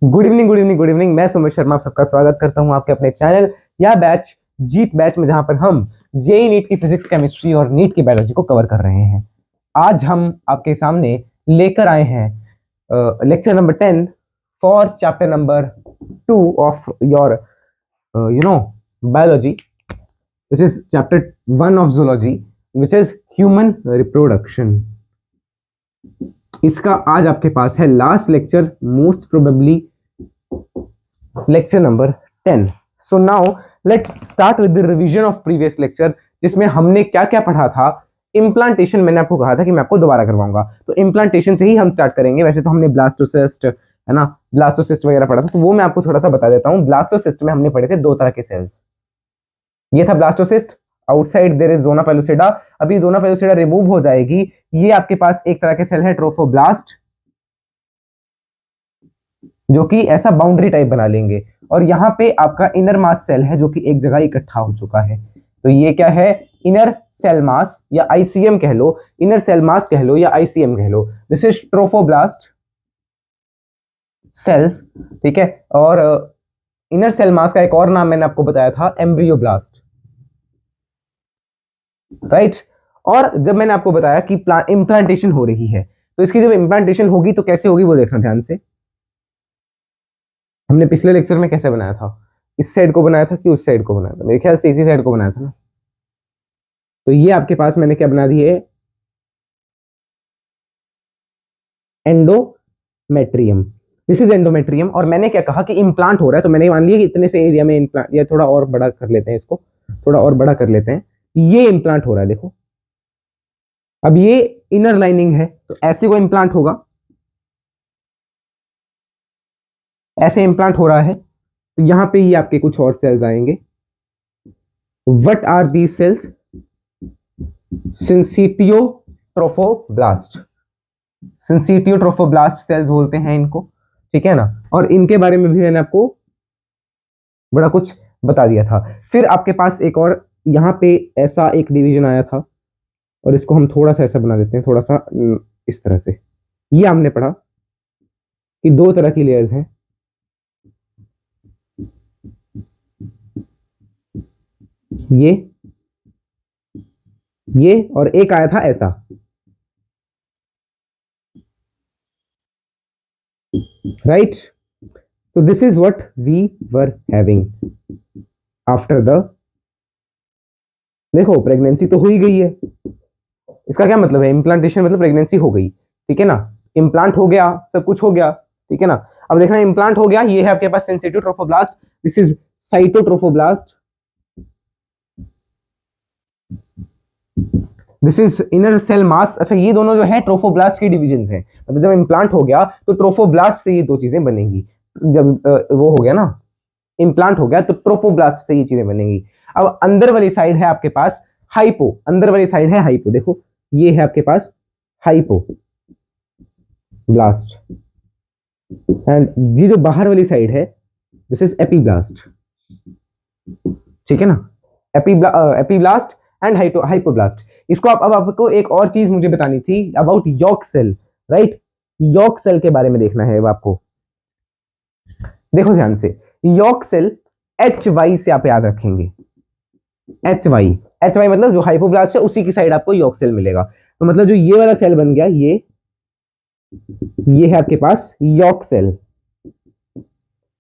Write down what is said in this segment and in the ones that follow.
Good evening good evening good evening. मैं सुमित शर्मा आप सबका स्वागत करता हूं आपके अपने चैनल या बैच जीत बैच में, जहां पर हम जेई नीट की फिजिक्स, केमिस्ट्री और नीट की बायोलॉजी को कवर कर रहे हैं। आज हम आपके सामने लेकर आए हैं lecture number 10 for chapter number 2 of your biology, which is chapter 1 of zoology, which is human reproduction. इसका आज आपके पास है last lecture, most probably lecture number 10। So now let's start with the revision of previous lecture, जिसमें हमने क्या क्या पढ़ा था। इम्प्लांटेशन मैंने आपको कहा था कि मैं आपको दोबारा करवाऊंगा, तो इम्प्लांटेशन से ही हम स्टार्ट करेंगे। वैसे तो हमने ब्लास्टोसिस्ट, है ना, ब्लास्टोसिस्ट वगैरह पढ़ा था, तो वो मैं आपको थोड़ा सा बता देता हूँ। ब्लास्टोसिस्ट में हमने पढ़े थे दो तरह के सेल्स। ये था blastocyst, outside there is zona pellucida. अभी जोना पेलुसिडा रिमूव हो जाएगी। ये आपके पास एक तरह के सेल है ट्रोफोब्लास्ट, जो कि ऐसा बाउंड्री टाइप बना लेंगे, और यहाँ पे आपका इनर मास सेल है जो कि एक जगह इकट्ठा हो चुका है। तो ये क्या है? इनर सेल मास या आईसीएम कह लो, इनर सेल मास कह लो या आईसीएम कह लो। दिस इज ट्रोफोब्लास्ट सेल्स, ठीक है। और इनर सेल मास का एक और नाम मैंने आपको बताया था, एम्ब्रियोब्लास्ट, राइट। और जब मैंने आपको बताया कि इम्प्लांटेशन हो रही है, तो इसकी जब इम्प्लांटेशन होगी तो कैसे होगी वो देखना ध्यान से। हमने पिछले लेक्चर में कैसे बनाया था? इस साइड को बनाया था कि उस साइड को बनाया था? मेरे ख्याल से इसी साइड को बनाया था ना। तो ये आपके पास मैंने क्या बना दिए, एंडोमेट्रियम। This is endometrium. और मैंने क्या कहा कि इम्प्लांट हो रहा है, तो मैंने मान लिया कि इतने से एरिया में इम्प्लांट, या थोड़ा और बड़ा कर लेते हैं इसको, थोड़ा और बड़ा कर लेते हैं। ये इम्प्लांट हो रहा है, देखो। अब ये इनर लाइनिंग है, तो ऐसे को इम्प्लांट होगा, ऐसे इम्प्लांट हो रहा है। तो यहां पे ही आपके कुछ और सेल्स आएंगे। What are these cells? Syncytiotrophoblast, syncytiotrophoblast cells बोलते हैं इनको, ठीक है ना। और इनके बारे में भी मैंने आपको बड़ा कुछ बता दिया था। फिर आपके पास एक और यहाँ पे ऐसा एक डिवीजन आया था, और इसको हम थोड़ा सा ऐसा बना देते हैं, थोड़ा सा इस तरह से। ये हमने पढ़ा कि दो तरह की लेयर्स हैं, ये और एक आया था ऐसा, right. So this is what we were having after the, देखो प्रेगनेंसी तो हो ही गई है। इसका क्या मतलब है? इम्प्लांटेशन मतलब प्रेगनेंसी हो गई, ठीक है ना। इम्प्लांट हो गया, सब कुछ हो गया, ठीक है ना। अब देखना, इम्प्लांट हो गया, ये है आपके पास sensitive trophoblast, this is cytotrophoblast, this is inner cell mass. अच्छा, ये दोनों जो है ट्रोफोब्लास्ट की डिविजन्स हैं। मतलब जब इम्प्लांट हो गया तो ट्रोफोब्लास्ट से ये दो चीजें बनेंगी। जब वो हो गया ना, इम्प्लांट हो गया, तो ट्रोफोब्लास्ट से ये चीजें बनेंगी। अब अंदर वाली साइड है आपके पास हाइपो, अंदर वाली साइड है हाइपो। देखो ये है आपके पास हाइपो ब्लास्ट, एंड ये जो बाहर वाली साइड है दिस इज एपीब्लास्ट, ठीक है ना। Epiblast and hypoblast. इसको अब आपको एक और चीज मुझे बतानी थी about yolk cell, right. Yolk cell के बारे में देखना है अब आपको। देखो ध्यान से, यॉर्क सेल एच वाई से आप याद रखेंगे, एच वाई। एच वाई मतलब जो हाइपोब्लास्ट है उसी की साइड आपको यॉर्क सेल मिलेगा। तो मतलब जो ये वाला सेल बन गया, ये है आपके पास यॉर्क सेल।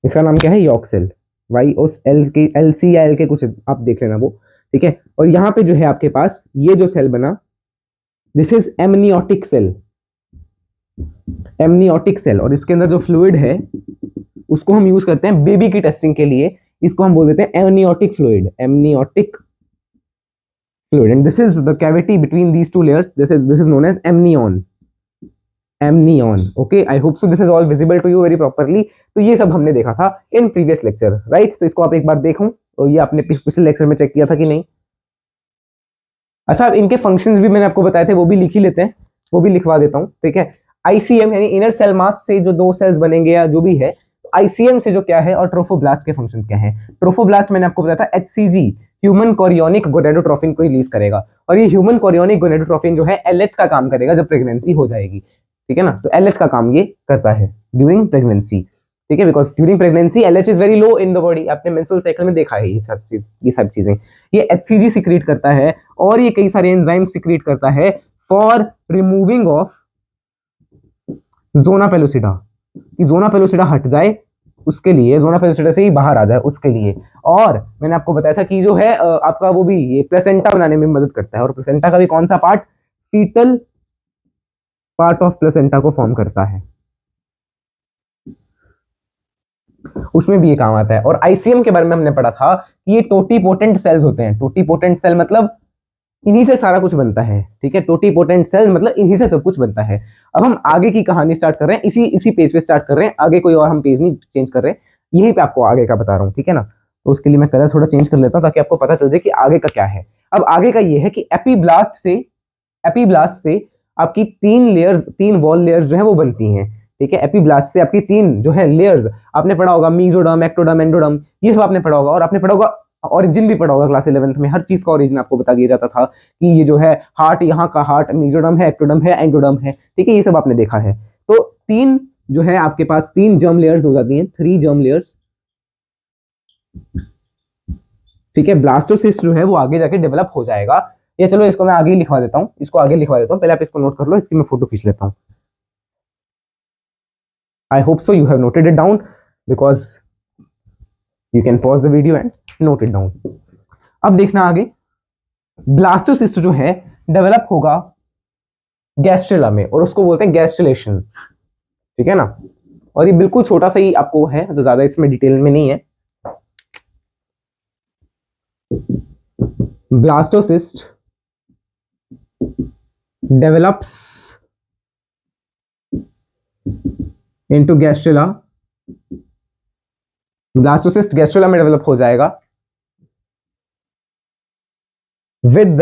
इसका नाम क्या है? Yolk cell. वाई उस एल के, एल सी या एल के कुछ आप देख लेना वो, ठीक है। और यहां पे जो है आपके पास ये जो सेल बना, this is amniotic cell, amniotic cell. और इसके अंदर जो फ्लूइड है उसको हम यूज करते हैं बेबी की टेस्टिंग के लिए। इसको हम बोल देते हैं amniotic fluid, amniotic fluid, and this is the cavity between these two layers. This is known as amnion, amnion. Okay, I hope so this is all visible to you very properly. तो ये सब हमने देखा था in previous lecture, right. तो इसको आप एक बार देखो, और ये आपने पिछले लेक्चर में चेक किया था कि नहीं। अच्छा, अब इनके फंक्शंस भी मैंने आपको बताए थे, वो भी लिख ही लेते हैं, वो भी लिखवा देता हूँ, ठीक है। आईसीएम यानी इनर सेल मास से जो दो सेल्स बनेंगे या जो भी है, आईसीएम से जो क्या है, और ट्रोफोब्लास्ट के फंक्शंस क्या है। ट्रोफोब्लास्ट मैंने आपको बताया था एचसीजी, ह्यूमन कोरियोनिक गोनेडोट्रोफिन को रिलीज करेगा, और ये ह्यूमन कोरियोनिक गोनेडोट्रोफिन जो है एलएच का काम करेगा जब प्रेगनेंसी हो जाएगी, ठीक है ना। तो एलएच का काम ये करता है ड्यूरिंग प्रेगनेंसी। ठीक है, because during pregnancy LH is very low in the body, आपने मेंस्ट्रुअल साइकिल में देखा है ये सब चीजें, ये एचसीजी सिक्रीट करता है और ये कई सारे एंजाइम सिक्रीट करता है for removing of zona pellucida, कि जोना पेलुसिडा हट जाए, उसके लिए जोना पेलुसिडा से ही बाहर आ जाए उसके लिए। और मैंने आपको बताया था कि जो है आपका वो भी ये प्लेसेंटा बनाने में मदद करता है, और प्लेसेंटा का भी कौन सा part, foetal part of placenta को फॉर्म करता है, उसमें भी ये काम आता है। और आईसीएम के बारे में हमने पढ़ा था कि ये टोटीपोटेंट सेल्स होते हैं, टोटीपोटेंट सेल मतलब इन्हीं से सारा कुछ बनता है, ठीक है, टोटीपोटेंट सेल मतलब इन्हीं से सब कुछ बनता है। अब हम आगे की कहानी स्टार्ट कर रहे हैं, इसी पेज पे स्टार्ट कर रहे हैं, आगे कोई और हम पेज नहीं चेंज कर रहे, यहीं पे आपको आगे का बता रहा हूँ, ठीक है ना। तो उसके लिए मैं कलर थोड़ा चेंज कर लेता हूँ ताकि आपको पता चल जाए कि आगे का क्या है। अब आगे का ये है कि एपीब्लास्ट से आपकी 3 वॉल लेयर्स जो है वो बनती हैं, ठीक है। एपीब्लास्ट से आपकी 3 जो है लेयर्स, आपने पढ़ा होगा मीजोडर्म, एक्टोडर्म, एंडोडर्म, ये सब आपने पढ़ा होगा, और आपने पढ़ा होगा ऑरिजिन भी पढ़ा होगा क्लास 11th में, हर चीज का ऑरिजिन आपको बता दिया जाता था कि ये जो है हार्ट, यहाँ का हार्ट मीजोडर्म है, एक्टोडर्म है, एंडोडर्म है, ठीक है, ये सब आपने देखा है। तो 3 जो है आपके पास 3 जर्म लेयर्स हो जाती हैं, 3 जर्म लेयर्स, ठीक है। ब्लास्टोसिस्ट जो है वो आगे जाके डेवलप हो जाएगा, ये चलो इसको मैं आगे ही लिखवा देता हूँ, इसको आगे लिखवा देता हूँ, पहले आप इसको नोट कर लो, इसकी मैं फोटो खींच लेता हूँ। I hope so you have noted it down because you can pause the video and note it down. अब देखना आगे, ब्लास्टोसिस्ट जो है डेवलप होगा गैस्ट्रेला में, और उसको बोलते हैं गैस्ट्रेलेशन, ठीक है ना। और ये बिल्कुल छोटा सा ही आपको है, तो ज्यादा इसमें डिटेल में नहीं है। ब्लास्टोसिस्ट डेवलप्स इनटू गैस्ट्रेला, ब्लास्टोसिस्ट गैस्ट्रेला में डेवलप हो जाएगा with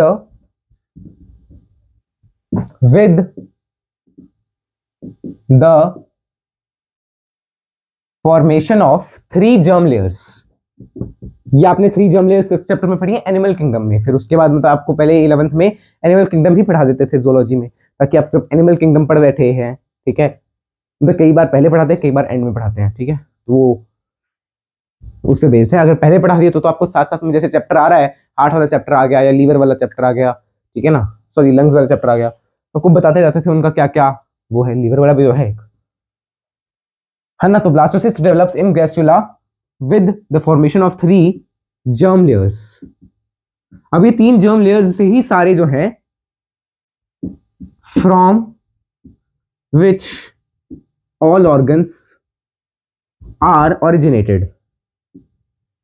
the formation of 3 germ layers. ये आपने 3 जर्म लेयर्स किस चैप्टर में पढ़ी है, एनिमल किंगडम में। फिर उसके बाद मतलब आपको पहले 11th में एनिमल किंगडम ही पढ़ा देते थे जूलॉजी में, ताकि आप जब एनिमल किंगडम पढ़ बैठे हैं, ठीक है, तो कई बार पहले पढ़ाते हैं, कई बार एंड में पढ़ाते हैं, ठीक है, तो वो उस पे बेस है। अगर पहले पढ़ा दिए तो आपको साथ साथ में जैसे चैप्टर आ रहा है, हार्ट वाला चैप्टर आ गया या लीवर वाला चैप्टर आ गया, ठीक है ना, सॉरी लंग्स वाला चैप्टर आ गया, तो आपको बताते जाते थे उनका क्या क्या वो है, लीवर वाला भी जो है ना। तो blastocyst develops in gastrula with the formation of 3 germ layers. अब ये 3 जर्म लेयर्स से ही सारे जो है from which all organs are originated.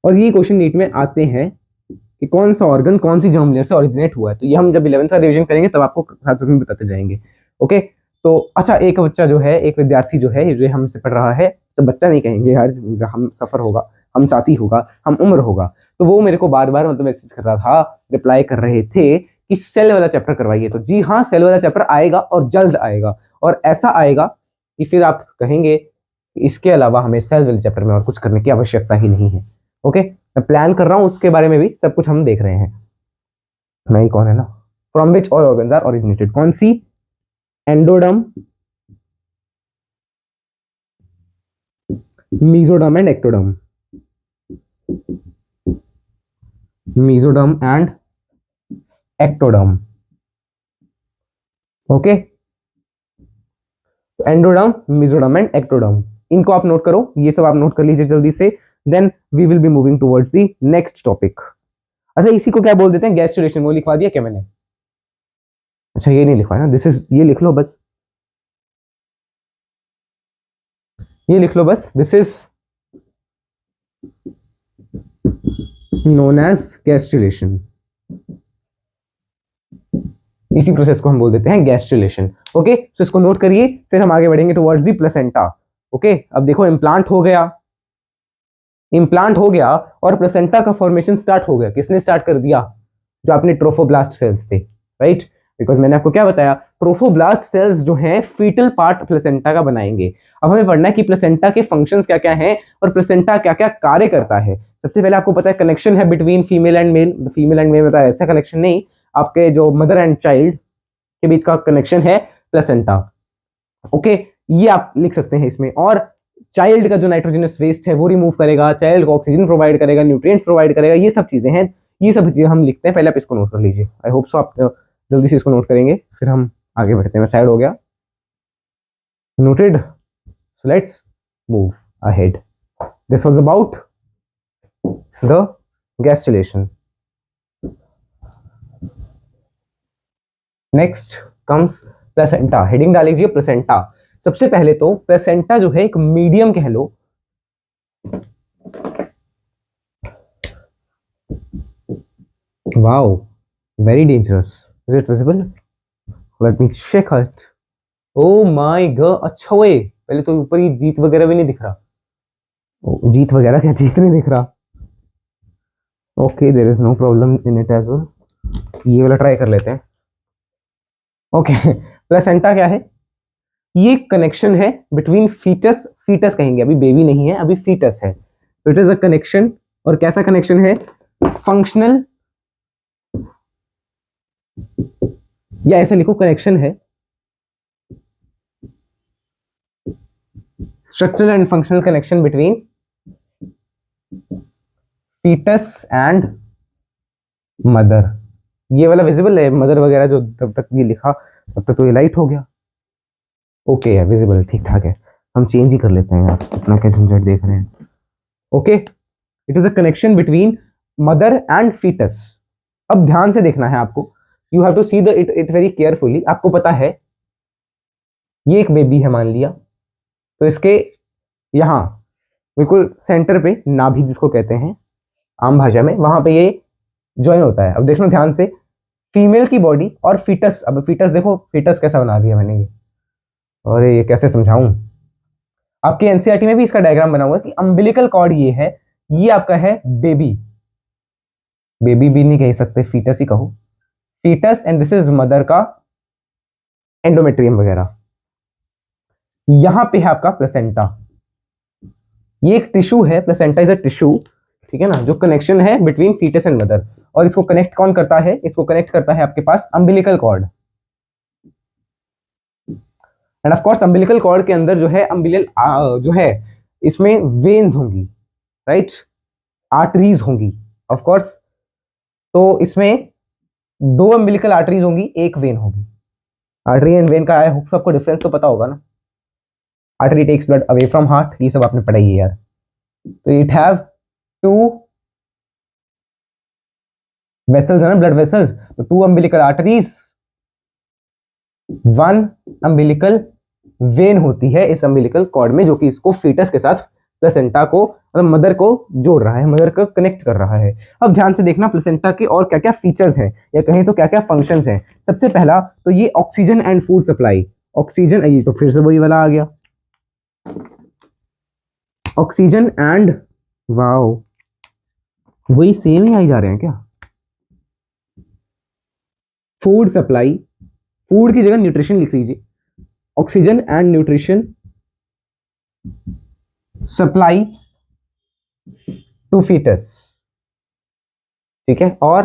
और ये क्वेश्चन नीट में आते हैं कि कौन सा ऑर्गन कौन सी जर्म लेयर से ओरिजिनेट हुआ है, तो ये हम जब 11th का रिवीजन करेंगे तब आपको साथ साथ में बताते जाएंगे, ओके। तो अच्छा, एक बच्चा जो है, एक विद्यार्थी जो है, जो हमसे पढ़ रहा है, तो बच्चा नहीं कहेंगे यार, हम सफर होगा, हम साथी होगा, हम उम्र होगा, तो वो मेरे को बार बार मतलब मैसेज कर रहा था, रिप्लाई कर रहे थे कि सेल वाला चैप्टर करवाइए। तो जी हाँ, सेल वाला चैप्टर आएगा और जल्द आएगा, और ऐसा आएगा कि फिर आप कहेंगे कि इसके अलावा हमें सेल वाले चैप्टर में और कुछ करने की आवश्यकता ही नहीं है, ओके। मैं प्लान कर रहा हूँ, उसके बारे में भी सब कुछ हम देख रहे हैं। नहीं कौन है ना, from which all organs are originated, कौन सी, endoderm, mesoderm and ectoderm, mesoderm and ectoderm, okay. Endoderm, mesoderm and ectoderm, इनको आप नोट करो, ये सब आप नोट कर लीजिए जल्दी से, then we will be moving towards the next topic. अच्छा, इसी को क्या बोल देते हैं, गैस्ट्रुलेशन, वो लिखवा दिया क्या मैंने, अच्छा ये नहीं लिखवाया ना, दिस इज, ये लिख लो बस, ये लिख लो बस, this is known as gastrulation, इसी प्रोसेस को हम बोल देते हैं गैस्ट्रुलेशन, ओके। तो इसको नोट करिए, फिर हम आगे बढ़ेंगे टुवर्ड्स दी प्लेसेंटा, ओके। अब देखो इम्प्लांट हो गया, इम्प्लांट हो गया और प्लेसेंटा का फॉर्मेशन स्टार्ट हो गया, किसने स्टार्ट कर दिया, जो आपने ट्रोफोब्लास्ट सेल्स थे, राइट, बिकॉज मैंने आपको क्या बताया, ट्रोफोब्लास्ट सेल्स जो हैं फीटल पार्ट प्लेसेंटा का बनाएंगे। अब हमें पढ़ना है कि प्लेसेंटा के फंक्शंस क्या क्या हैं और प्लेसेंटा क्या क्या कार्य करता है। सबसे पहले आपको पता है कनेक्शन है between female and male, female and male बताया, ऐसा कनेक्शन नहीं, आपके जो मदर एंड चाइल्ड के बीच का कनेक्शन है प्लेसेंटा, ओके, ये आप लिख सकते हैं इसमें। और चाइल्ड का जो नाइट्रोजनस वेस्ट है वो रिमूव करेगा, चाइल्ड को ऑक्सीजन प्रोवाइड करेगा, न्यूट्रिएंट्स प्रोवाइड करेगा, ये सब चीजें हैं, ये सब चीजें हम लिखते हैं। पहले आप इसको नोट कर लीजिए, आई होप सो आप जल्दी से इसको नोट करेंगे, फिर हम आगे बढ़ते हैं। मैं साइड हो गया, noted, so let's move ahead. This was about the gastrulation. Next comes placenta. Heading डाल लीजिए प्लेसेंटा। सबसे पहले तो प्लेसेंटा जो है एक मीडियम कह लो, wow very dangerous, is it visible? Let me check it. Oh my god, अच्छा वे पहले तो ऊपर ही जीत वगैरह भी नहीं दिख रहा। जीत वगैरह क्या, जीत नहीं दिख रहा। Okay there is no problem in it as well. ये वाला ट्राई कर लेते हैं। ओके प्लेसेंटा क्या है? ये कनेक्शन है बिटवीन फीटस, फीटस कहेंगे, अभी बेबी नहीं है, अभी फीटस है, तो इट इज अ कनेक्शन। और कैसा कनेक्शन है? फंक्शनल, या ऐसा लिखो कनेक्शन है, structural and functional connection between foetus and mother. ये वाला विजिबल है, मदर वगैरह जो तब तक ये लिखा तब तक तो ये लाइट हो गया। ओके है, विजिबल, ठीक ठाक है। हम चेंज ही कर लेते हैं यार, अपना क्या झंझट देख रहे हैं। Okay, it is a connection between mother and foetus. अब ध्यान से देखना है आपको, you have to see the it very carefully. आपको पता है ये एक बेबी है मान लिया, तो इसके यहाँ बिल्कुल सेंटर पे नाभि जिसको कहते हैं आम भाषा में, वहां पे ये ज्वाइन होता है। अब देखना ध्यान से, फीमेल की बॉडी और फीटस, अब फीटस देखो, फीटस कैसा बना दिया मैंने ये, और ये कैसे समझाऊं। आपके एनसीईआरटी में भी इसका डायग्राम बना हुआ है कि अम्बिलिकल कॉर्ड ये है, ये आपका है बेबी, बेबी भी नहीं कह सकते, फीटस ही कहो, foetus, and this is mother का एंडोमेट्रियम वगैरह। यहां पे है आपका प्लेसेंटा, ये एक टिश्यू है, प्लेसेंटा इज अ टिश्यू, ठीक है ना, जो कनेक्शन है बिटवीन फीटस एंड मदर। और इसको कनेक्ट कौन करता है? इसको कनेक्ट करता है आपके पास umbilical cord. And of course umbilical cord के अंदर जो है अम्बिलियल जो है इसमें वेन्स होंगी, राइट, आर्टरीज होंगी ऑफ कोर्स। तो इसमें दो अम्बिलिकल आर्टरीज होंगी, एक वेन होगी। आर्टरी एंड वेन का सबको डिफरेंस तो पता होगा ना। Artery takes blood away from heart, ये सब आपने पढ़ा ही है यार। तो इट हैव टू वेसल्स है ना, ब्लड वेसल्स, तो two umbilical arteries, one umbilical vein होती है इस अम्बिलिकल कॉर्ड में, जो कि इसको फीटस के साथ, प्लेसेंटा को, मतलब मदर को जोड़ रहा है, मदर को कनेक्ट कर रहा है। अब ध्यान से देखना प्लेसेंटा के और क्या क्या फीचर्स हैं, या कहें तो क्या क्या फंक्शंस हैं। सबसे पहला तो ये oxygen and food supply. Oxygen, ये तो फिर से वही वाला आ गया, ऑक्सीजन एंड, वाओ वही सेम ही आई जा रहे हैं क्या? फूड सप्लाई, फूड की जगह न्यूट्रिशन लिख लीजिए, oxygen and nutrition supply to foetus, ठीक है। और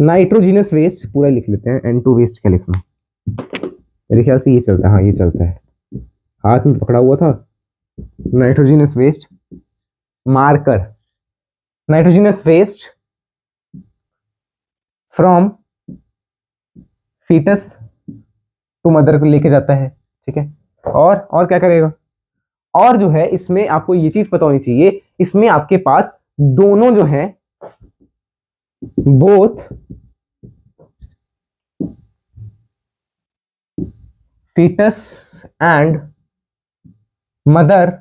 नाइट्रोजिनस वेस्ट पूरा लिख लेते हैं, N2 वेस्ट क्या लिखना, मेरे ख्याल से ये चलता है, हाँ ये चलता है, हाथ में पकड़ा हुआ था। Nitrogenous waste marker, nitrogenous waste from foetus to mother को लेके जाता है, ठीक है। और क्या करेगा? और जो है इसमें आपको ये चीज पता होनी चाहिए, इसमें आपके पास दोनों जो है, both foetus and mother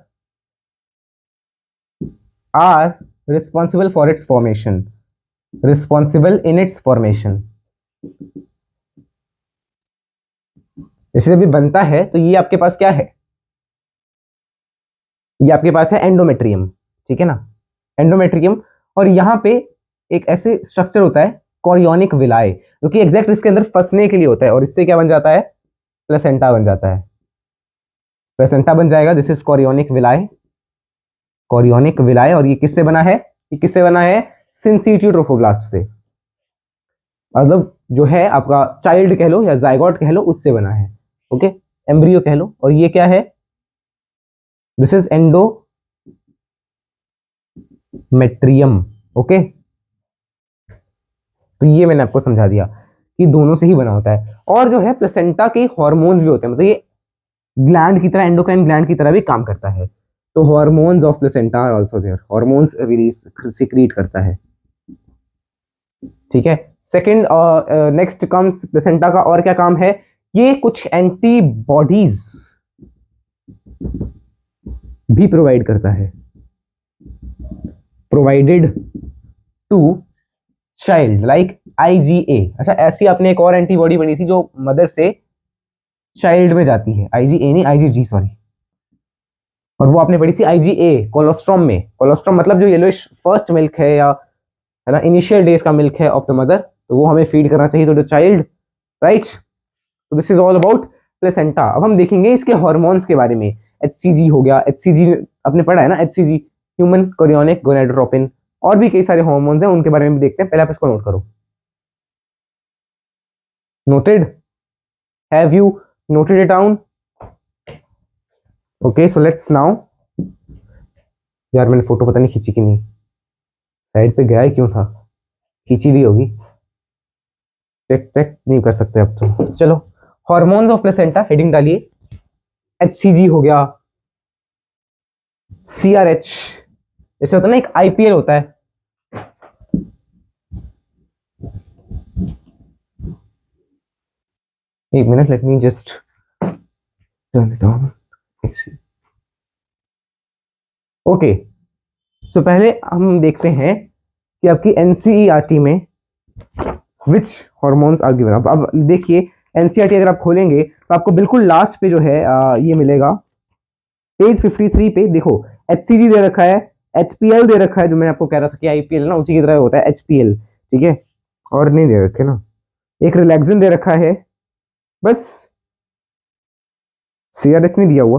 are responsible for its formation, responsible in its formation. जैसे जब ये बनता है तो ये आपके पास क्या है? ये आपके पास है एंडोमेट्रियम, ठीक है ना, एंडोमेट्रियम। और यहाँ पे एक ऐसे स्ट्रक्चर होता है कोरियोनिक विलाय, जो कि एग्जैक्ट इसके अंदर फंसने के लिए होता है, और इससे क्या बन जाता है? प्लेसेंटा बन जाता है, प्लेसेंटा बन जाएगा। This is chorionic villi, chorionic villi. और ये किससे बना है? ये किससे बना है? सिंसिटिव ट्रोफोब्लास्ट से, मतलब जो है आपका चाइल्ड कह लो या जाइगोट कह लो, उससे बना है, ओके, एम्ब्रियो कह लो। और ये क्या है? This is endometrium. ओके, तो ये मैंने आपको समझा दिया कि दोनों से ही बना होता है। और जो है प्लेसेंटा के हॉर्मोन्स भी होते हैं, मतलब ये ग्लैंड की तरह, एंडोक्राइन ग्लैंड की तरह भी काम करता है। तो hormones of placenta are also there, hormones release secrete करता है। ठीक है, सेकंड नेक्स्ट कम्स प्लेसेंटा का और क्या काम है, ये कुछ एंटीबॉडीज भी प्रोवाइड करता है, provided to child like IgA. अच्छा, ऐसी आपने एक और एंटीबॉडी बनी थी जो मदर से चाइल्ड में जाती है, आईजीए नहीं आईजीजी सॉरी, और वो आपने पढ़ी थी आईजीए कोलोस्ट्रॉम में। कोलोस्ट्रॉम मतलब जो येलोइश फर्स्ट मिल्क है, या है ना इनिशियल डेज का मिल्क है ऑफ द मदर, तो वो हमें फीड करना चाहिए टू द चाइल्ड, राइट। तो this is all about placenta. अब हम देखेंगे इसके हॉर्मोन्स के बारे में। एचसीजी हो गया, एचसीजी आपने पढ़ा है ना, एचसीजी ह्यूमन कोरियोनिक गोनाडोट्रोपिन, और भी कई सारे हॉर्मोन्स हैं, उनके बारे में भी देखते हैं। पहले आप इसको नोट करो। Noted? Have you noted it down? Okay, so let's now. यार मैंने फोटो पता नहीं खींची कि नहीं, साइड पे गया ही क्यों था, खींची ली होगी, चेक चेक नहीं कर सकते अब तो। चलो, हॉर्मोन्स ऑफ प्लेसेंटा हेडिंग डालिए। एचसीजी हो गया, सीआरएच, जैसे होता है ना एक आईपीएल होता है, एक minute let me just turn it on. Okay, so पहले हम देखते हैं कि आपकी एनसीईआरटी में विच हॉर्मोन्स आर गिवन। अब देखिए, एनसीईआरटी अगर आप खोलेंगे तो आपको बिल्कुल लास्ट पे जो है ये मिलेगा, पेज 53 पे देखो, एचसीजी दे रखा है, एचपीएल दे रखा है, जो मैं आपको कह रहा था कि आईपीएल ना उसी की तरह होता है एचपीएल, ठीक है, और नहीं दे रखे ना, एक रिलैक्सिन दे रखा है बस, सीआरएच नहीं दिया हुआ।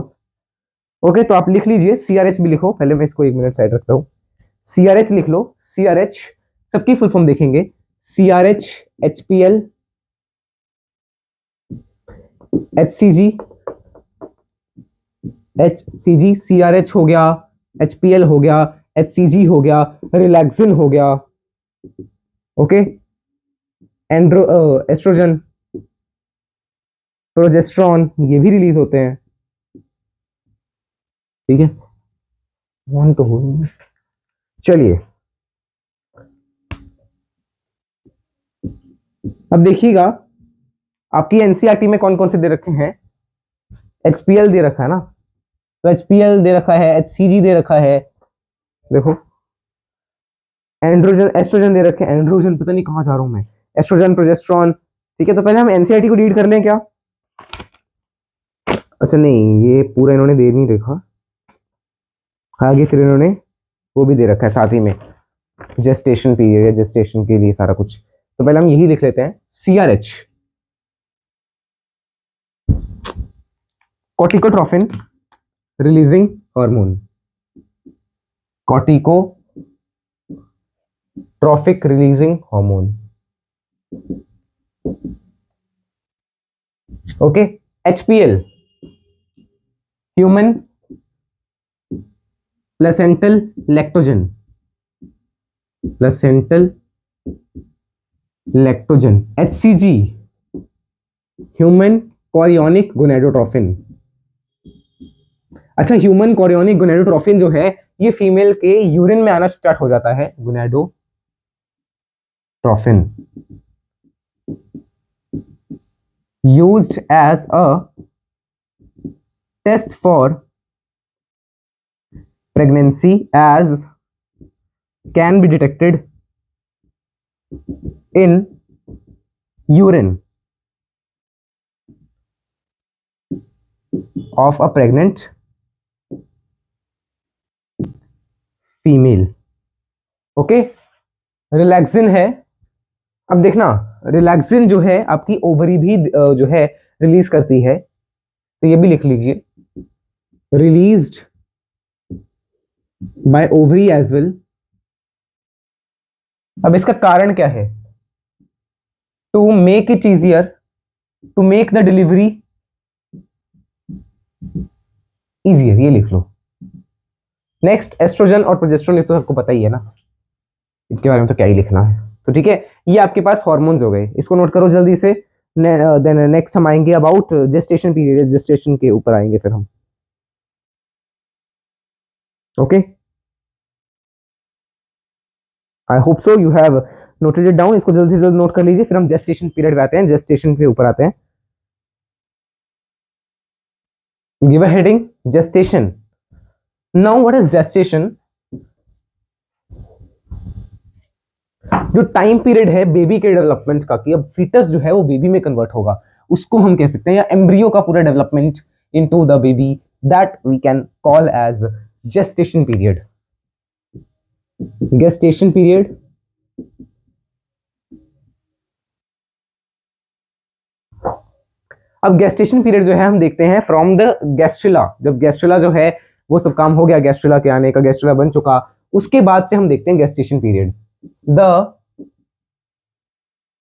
ओके, तो आप लिख लीजिए, सीआरएच भी लिखो, पहले मैं इसको एक मिनट साइड रखता हूं, सीआरएच लिख लो। सीआरएच सबकी फुल फॉर्म देखेंगे, CRH, HPL, HCG, HCG, CRH हो गया, एचपीएल हो गया, एचसीजी हो गया, रिलैक्सिन हो गया, ओके, एस्ट्रोजन, प्रोजेस्ट्रॉन, ये भी रिलीज होते हैं, ठीक है। वन तो हो, चलिए अब देखिएगा, आपकी एनसीईआरटी में कौन कौन से दे रखे हैं। एचपीएल दे रखा है ना, तो एचपीएल दे रखा है, एचसीजी दे रखा है, देखो, एंड्रोजन, एस्ट्रोजन दे रखे हैं, एंड्रोजन पता नहीं कहां जा रहा हूं मैं, एस्ट्रोजन, प्रोजेस्ट्रॉन, ठीक है। तो पहले हम एनसीईआरटी को रीड कर लें क्या? अच्छा नहीं, ये पूरा इन्होंने दे नहीं रखा, आगे फिर इन्होंने वो भी दे रखा है साथ ही में, जेस्टेशन पीरियड या जेस्टेशन के लिए सारा कुछ। तो पहले हम यही लिख लेते हैं, CRH, corticotrophin releasing hormone, corticotrophic releasing hormone, okay. HPL, human placental lactogen, placental lactogen, HCG, human chorionic gonadotrophin. अच्छा, ह्यूमन कोरियोनिक गोनाडोट्रोफिन जो है, ये फीमेल के यूरिन में आना स्टार्ट हो जाता है, gonadotrophin used as a test for pregnancy as can be detected in urine of a pregnant female, okay. Relaxin है, अब देखना, रिलैक्सिन जो है आपकी ओवरी भी जो है रिलीज करती है, तो ये भी लिख लीजिए, released by ovary as well. अब इसका कारण क्या है? To make it easier, to make the delivery easier, ये लिख लो, नेक्स्ट एस्ट्रोजन और प्रोजेस्टेरोन, ये तो सबको पता ही है ना, इनके बारे में तो क्या ही लिखना है। तो ठीक है, ये आपके पास हार्मोन्स हो गए, इसको नोट करो जल्दी से। देन नेक्स्ट हम आएंगे अबाउट जेस्टेशन पीरियड, जेस्टेशन के ऊपर आएंगे फिर हम। Okay, I hope so you have noted it down. इसको जल्दी से जल्दी नोट कर लीजिए, फिर हम जेस्टेशन पीरियड पे आते हैं, जेस्टेशन के ऊपर आते हैं। Give a heading, gestation. Now what is gestation? जो टाइम पीरियड है बेबी के डेवलपमेंट का, कि अब फीटस जो है वो बेबी में कन्वर्ट होगा, उसको हम कह सकते हैं, या एम्ब्रियो का पूरा development into the baby, that we can call as gestation period. Gestation period. अब गेस्टेशन पीरियड जो है हम देखते हैं फ्रॉम द गैस्ट्रिला, जब गैस्ट्रिला जो है वो सब काम हो गया, गैस्ट्रिला के आने का, गैस्ट्रिला बन चुका, उसके बाद से हम देखते हैं gestation period. The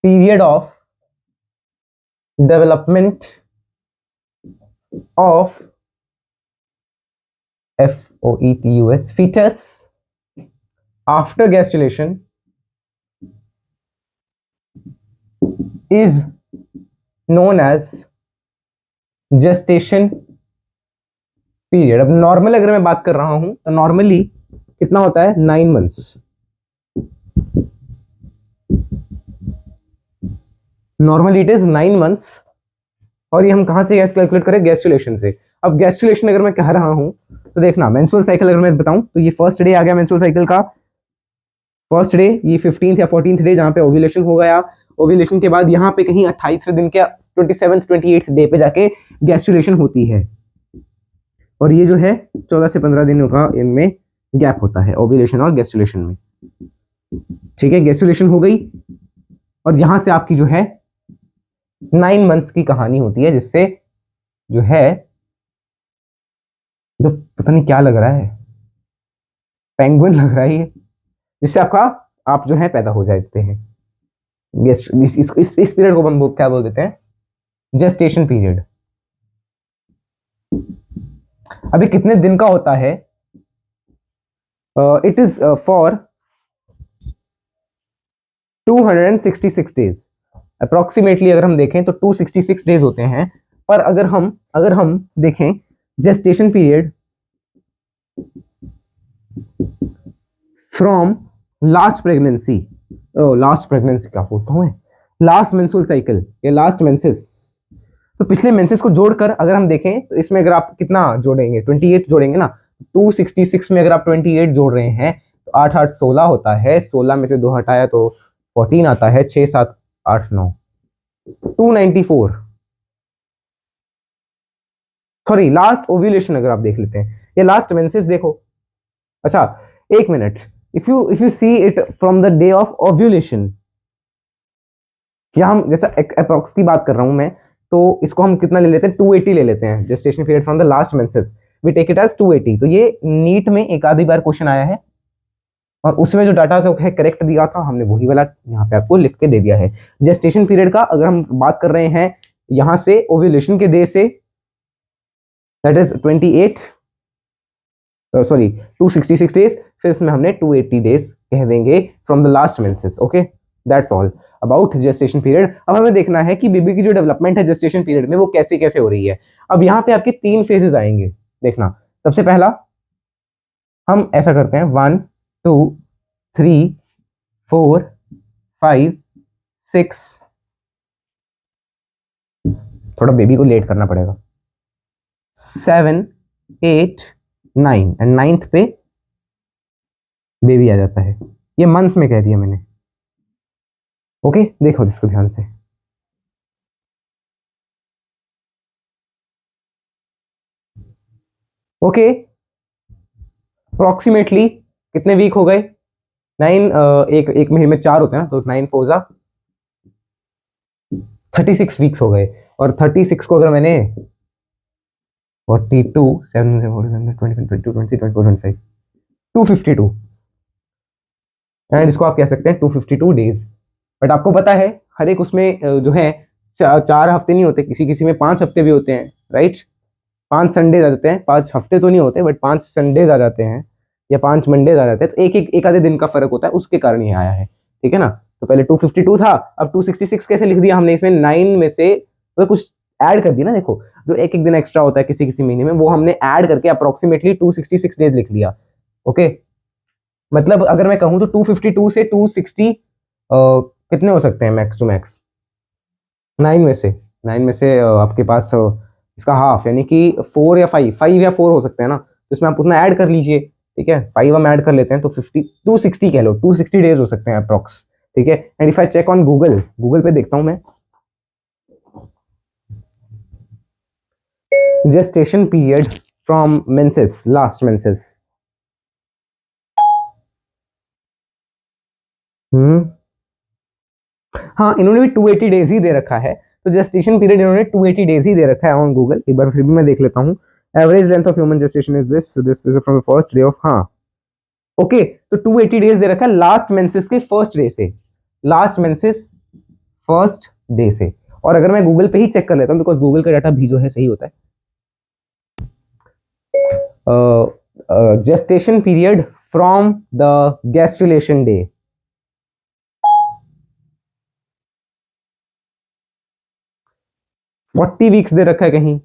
period of development of FOETUS fetus after gastrulation is known as gestation period। अब नॉर्मल अगर मैं बात कर रहा हूं तो नॉर्मली कितना होता है, 9 months. Normally it is 9 months. और ये हम कहां से कैलकुलेट करें, गैस्ट्रुलेशन से। अब गैस्ट्रुलेशन अगर मैं कह रहा हूं तो देखना, मेंस्ट्रुअल साइकिल अगर मैं बताऊं तो ये फर्स्ट डे आ गया मेंस्ट्रुअल साइकिल का, फर्स्ट डे, ये 15th या 14th डे जहां पे ओव्यूलेशन हो गया। ओव्यूलेशन के बाद यहाँ पे कहीं 28वें दिन के 27th 28th डे पे जाके गैस्ट्रुलेशन होती है, और ये जो है 14 से 15 दिनों का इनमें गैप होता है ओव्यूलेशन और गैस्ट्रुलेशन में। ठीक है, गैस्ट्रुलेशन हो गई, और यहां से आपकी जो है 9 मंथ्स की कहानी होती है, जिससे जो है, जो पता नहीं क्या लग रहा है, पेंगुइन लग रहा है ये, जिससे आपका आप जो है पैदा हो जाते हैं। इस पीरियड को हम क्या बोल देते हैं, जेस्टेशन पीरियड। अभी कितने दिन का होता है, it is for 266 days approximately. अगर हम देखें तो 266 डेज होते हैं। पर अगर हम देखें gestation period from last pregnancy, last pregnancy क्या बोलता हूं मैं, लास्ट मेंस्ट्रुअल साइकिल या लास्ट मेंसेस, तो पिछले मेंसेस को जोड़कर अगर हम देखें तो इसमें अगर आप कितना जोड़ेंगे, 28 जोड़ेंगे ना। 266 में अगर आप 28 जोड़ रहे हैं तो 8 8 16 होता है, 16 में से 2 हटाया तो 14 आता है, 6 7 8 9, 294। सॉरी, लास्ट ओव्यूलेशन अगर आप देख लेते हैं या लास्ट मेंसेस देखो। अच्छा, एक minute, if you see it from the day of ovulation, या हम जैसा अप्रॉक्स की बात कर रहा हूं मैं, तो इसको हम कितना ले लेते हैं, 280 ले लेते हैं, gestation period from the last menses, we take it as 280। तो ये नीट में एक आधी बार क्वेश्चन आया है, और उसमें जो डाटा जो है करेक्ट दिया था हमने, वही वाला यहाँ पे आपको लिख के दे दिया है। जेस्टेशन पीरियड का अगर हम बात कर रहे हैं यहां से ओव्यूलेशन के डे से, दैट इज 28, सॉरी 266 डेज, फिर इसमें हमने 280 डेज कह देंगे from the last menses. Okay, that's all about gestation period. अब हमें देखना है कि बेबी की जो डेवलपमेंट है जेस्टेशन पीरियड में वो कैसे कैसे हो रही है। अब यहाँ पे आपके 3 फेजेस आएंगे, देखना। सबसे पहला हम ऐसा करते हैं, 1 2 3 4 5 6, थोड़ा बेबी को लेट करना पड़ेगा, 7 8 9, एंड 9th पे बेबी आ जाता है। ये मंथ्स में कह दिया मैंने। ओके, देखो इसको ध्यान से। ओके, अप्रोक्सीमेटली कितने वीक हो गए, 9, एक महीने में 4 होते हैं ना, तो 9 4 जा 36 वीक्स हो गए। और 36 को अगर मैंने 42 7 20 22 23 24 25 252, एंड इसको आप कह सकते हैं 252 डेज। बट आपको पता है हर एक उसमें जो है 4 हफ्ते नहीं होते, किसी किसी में 5 हफ्ते भी होते हैं, राइट। 5 संडेज आ जाते हैं, 5 हफ्ते तो नहीं होते बट 5 संडेज आ जाते हैं। या 5 मंडेज आ जाते हैं, तो एक आधे दिन का फर्क होता है, उसके कारण ये आया है, ठीक है ना। तो पहले 252 था, अब 266 कैसे लिख दिया हमने, इसमें 9 में से तो कुछ ऐड कर दिया ना, देखो जो एक एक दिन एक्स्ट्रा होता है किसी किसी महीने में, वो हमने ऐड करके अप्रोक्सीमेटली 266 डेज लिख लिया। ओके, मतलब अगर मैं कहूँ तो 252 से 260 कितने हो सकते हैं मैक्स टू मैक्स, 9 में से आपके पास इसका हाफ यानी कि 4 या 5 हो सकते हैं ना, तो इसमें आप उतना ऐड कर लीजिए, ठीक है, 5 हम ऐड कर लेते हैं तो 260 कह लो, 260 डेज हो सकते हैं अप्रोक्स, ठीक है। And if I check on Google पे देखता हूं मैं, gestation period from menses, last menses, हाँ इन्होंने भी 280 डेज ही दे रखा है, तो जेस्टेशन पीरियड इन्होंने 280 डेज ही दे रखा है ऑन गूगल। एक बार फिर भी मैं देख लेता हूँ, average length of human gestation is this from the first day of, हाँ ओके, तो 280 डेज दे रखा है लास्ट मेंसेस के फर्स्ट डे से, लास्ट मेंसेस फर्स्ट डे से। और अगर मैं गूगल पे ही चेक कर लेता हूँ, बिकॉज गूगल का डाटा भी जो है सही होता है, gestation period from the gastrulation day, forty weeks दे रखा है कहीं,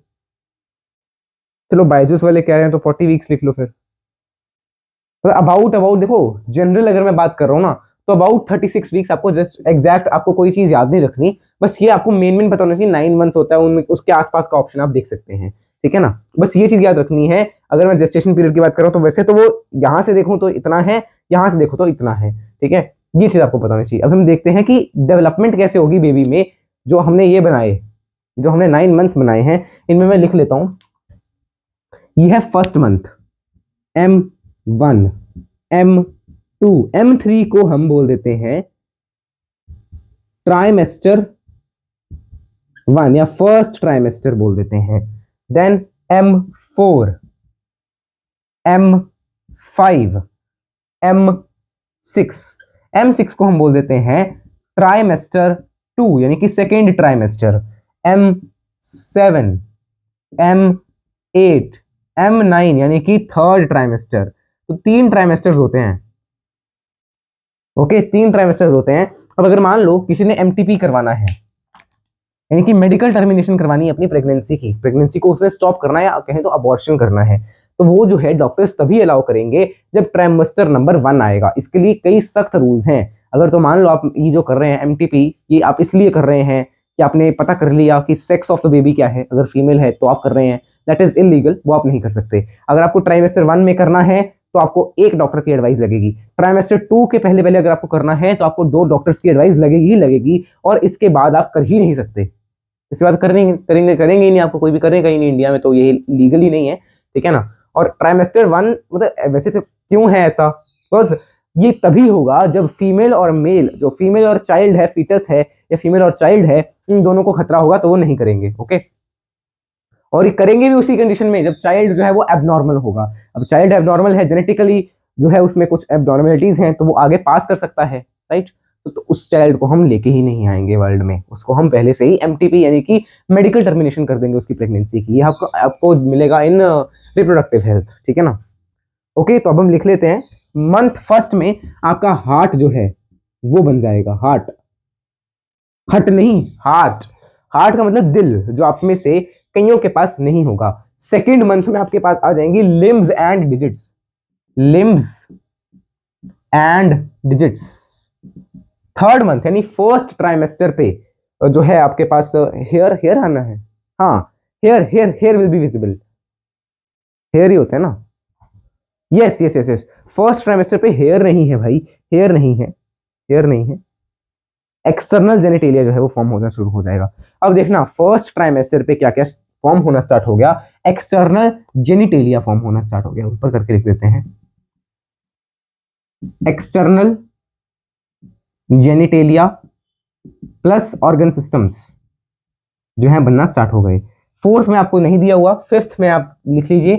चलो बायजूस वाले कह रहे हैं तो 40 वीक्स लिख लो फिर। तो अबाउट अबाउट देखो, जनरल अगर मैं बात कर रहा हूँ ना, तो अबाउट 36 वीक्स, आपको जस्ट एग्जैक्ट आपको कोई चीज याद नहीं रखनी, बस ये आपको मेन पता होना चाहिए, 9 मंथ्स होता है उनमें, उसके आसपास का ऑप्शन आप देख सकते हैं, ठीक है ना, बस ये चीज याद रखनी है। अगर मैं जेस्टेशन पीरियड की बात कर रहा हूँ तो वैसे तो वो यहाँ से देखूँ तो इतना है, यहाँ से देखो तो इतना है, ठीक है, ये चीज आपको पता होनी चाहिए। अब हम देखते हैं कि डेवलपमेंट कैसे होगी बेबी में, जो हमने ये बनाए, जो हमने 9 मंथ्स बनाए हैं, इनमें मैं लिख लेता हूँ, ये है first month M1, M2, M3 को हम बोल देते हैं ट्राइमेस्टर 1 या फर्स्ट ट्राइमेस्टर बोल देते हैं। Then M4, M5, M6, M6 को हम बोल देते हैं ट्राइमेस्टर 2 यानी कि second trimester. M7, M8, M9 यानी कि थर्ड ट्राइमेस्टर। तो 3 ट्राइमेस्टर्स होते हैं, ओके 3 ट्राइमेस्टर्स होते हैं। अब अगर मान लो किसी ने MTP करवाना है, यानी कि मेडिकल टर्मिनेशन करवानी है अपनी प्रेगनेंसी की, प्रेगनेंसी को उसने स्टॉप करना है या कहें तो अबॉर्शन करना है, तो वो जो है डॉक्टर्स तभी अलाउ करेंगे जब ट्राइमेस्टर नंबर 1 आएगा। इसके लिए कई सख्त रूल्स हैं। अगर तो मान लो आप ये जो कर रहे हैं MTP, ये आप इसलिए कर रहे हैं कि आपने पता कर लिया कि सेक्स ऑफ द बेबी क्या है, अगर फीमेल है तो आप कर रहे हैं, दैट इज इलीगल, वो आप नहीं कर सकते। अगर आपको ट्राइमेस्टर 1 में करना है तो आपको एक डॉक्टर की एडवाइस लगेगी, ट्राइमेस्टर 2 के पहले पहले अगर आपको करना है तो आपको 2 डॉक्टर्स की एडवाइस लगेगी ही लगेगी, और इसके बाद आप कर ही नहीं सकते। इसके बाद करेंगे ही नहीं, आपको कोई भी करेगा ही नहीं इंडिया में, तो ये लीगल ही नहीं है, ठीक है ना। और ट्राइमेस्टर 1 मतलब वैसे तो क्यों है ऐसा, बिकॉज ये तभी होगा जब फीमेल और मेल, जो फीमेल और चाइल्ड है, फीटस है या फीमेल और चाइल्ड है, इन दोनों को खतरा होगा, तो वो नहीं करेंगे, ओके। और ये करेंगे भी उसी कंडीशन में जब चाइल्ड जो है वो एबनॉर्मल होगा। अब चाइल्ड एबनॉर्मल है, जेनेटिकली जो है उसमें कुछ एबनॉर्मलिटीज हैं, तो वो आगे पास कर सकता है, राइट। तो उस चाइल्ड को हम लेके ही नहीं आएंगे वर्ल्ड में, उसको हम पहले से ही MTP यानी कि मेडिकल टर्मिनेशन कर देंगे उसकी प्रेगनेंसी की। ये आपको आपको मिलेगा इन रिप्रोडक्टिव हेल्थ, ठीक है ना। ओके, तो अब हम लिख लेते हैं मंथ फर्स्ट में आपका हार्ट जो है वो बन जाएगा, हार्ट, हट नहीं, हार्ट, हार्ट का मतलब दिल, जो आप में से कईयों के पास नहीं होगा। सेकेंड मंथ में आपके पास आ जाएंगी limbs and digits, limbs and digits. Third month यानी फर्स्ट ट्राइमेस्टर पे जो है आपके पास हेयर, हेयर आना है, हाँ hair, hair will be visible, hair ही होता है ना, yes yes yes yes, first trimester पे हेयर नहीं है भाई, हेयर नहीं है, हेयर नहीं है, एक्सटर्नल जेनिटेलिया जो है वो फॉर्म होना शुरू हो जाएगा। अब देखना फर्स्ट ट्राइमेस्टर पे क्या क्या फॉर्म होना स्टार्ट हो गया, एक्सटर्नल जेनिटेलिया फॉर्म होना स्टार्ट हो गया, ऊपर करके लिख देते हैं, external genitalia plus organ systems जो है बनना स्टार्ट हो गए। फोर्थ में आपको नहीं दिया हुआ, फिफ्थ में आप लिख लीजिए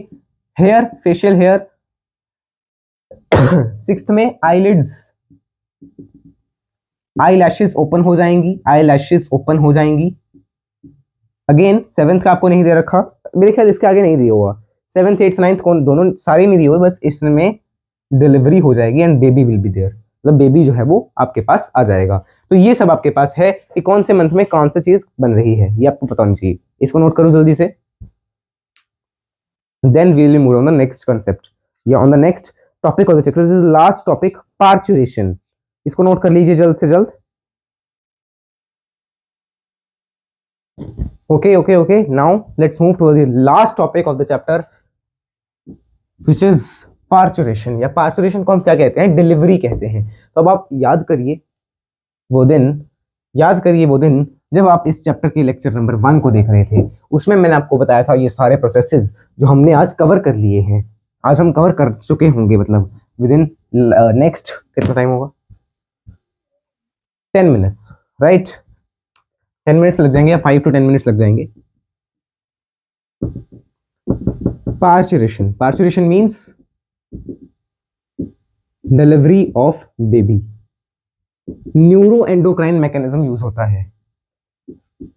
हेयर, फेशियल हेयर। सिक्स्थ में आईलिड्स, आई लैशेस ओपन हो जाएंगी, आई लैशेस ओपन हो जाएंगी। अगेन सेवेंथ का आपको नहीं दे रखा, मेरे ख्याल इसके आगे नहीं दिया हुआ, सेवेंथ एट्थ नाइन्थ कौन, दोनों सारे नहीं दिए हुए, बस इसमें डिलीवरी हो जाएगी and baby will be there, मतलब बेबी जो है वो आपके पास आ जाएगा। तो ये सब आपके पास है कि कौन से मंथ में कौन सी चीज बन रही है, ये आपको पता होनी चाहिए। इसको नोट करो जल्दी से। Then we will move on the next concept या on the next topic of the chapter, this is last topic, parturition. इसको नोट कर लीजिए जल्द से जल्द। Okay, now let's move to the last topic of the chapter, which is parturition, या parturition को हम क्या कहते हैं, डिलीवरी कहते हैं। तो अब आप याद करिए वो दिन, जब आप इस चैप्टर के लेक्चर नंबर 1 को देख रहे थे। उसमें मैंने आपको बताया था ये सारे प्रोसेसेस जो हमने आज कवर कर लिए हैं, आज हम कवर कर चुके होंगे, मतलब विद इन नेक्स्ट कितना टाइम होगा, 10 मिनट्स, राइट। 10 मिनट्स लग जाएंगे या 5 to 10 मिनट्स लग जाएंगे। Parturition means delivery of baby. Neuro endocrine mechanism use होता है,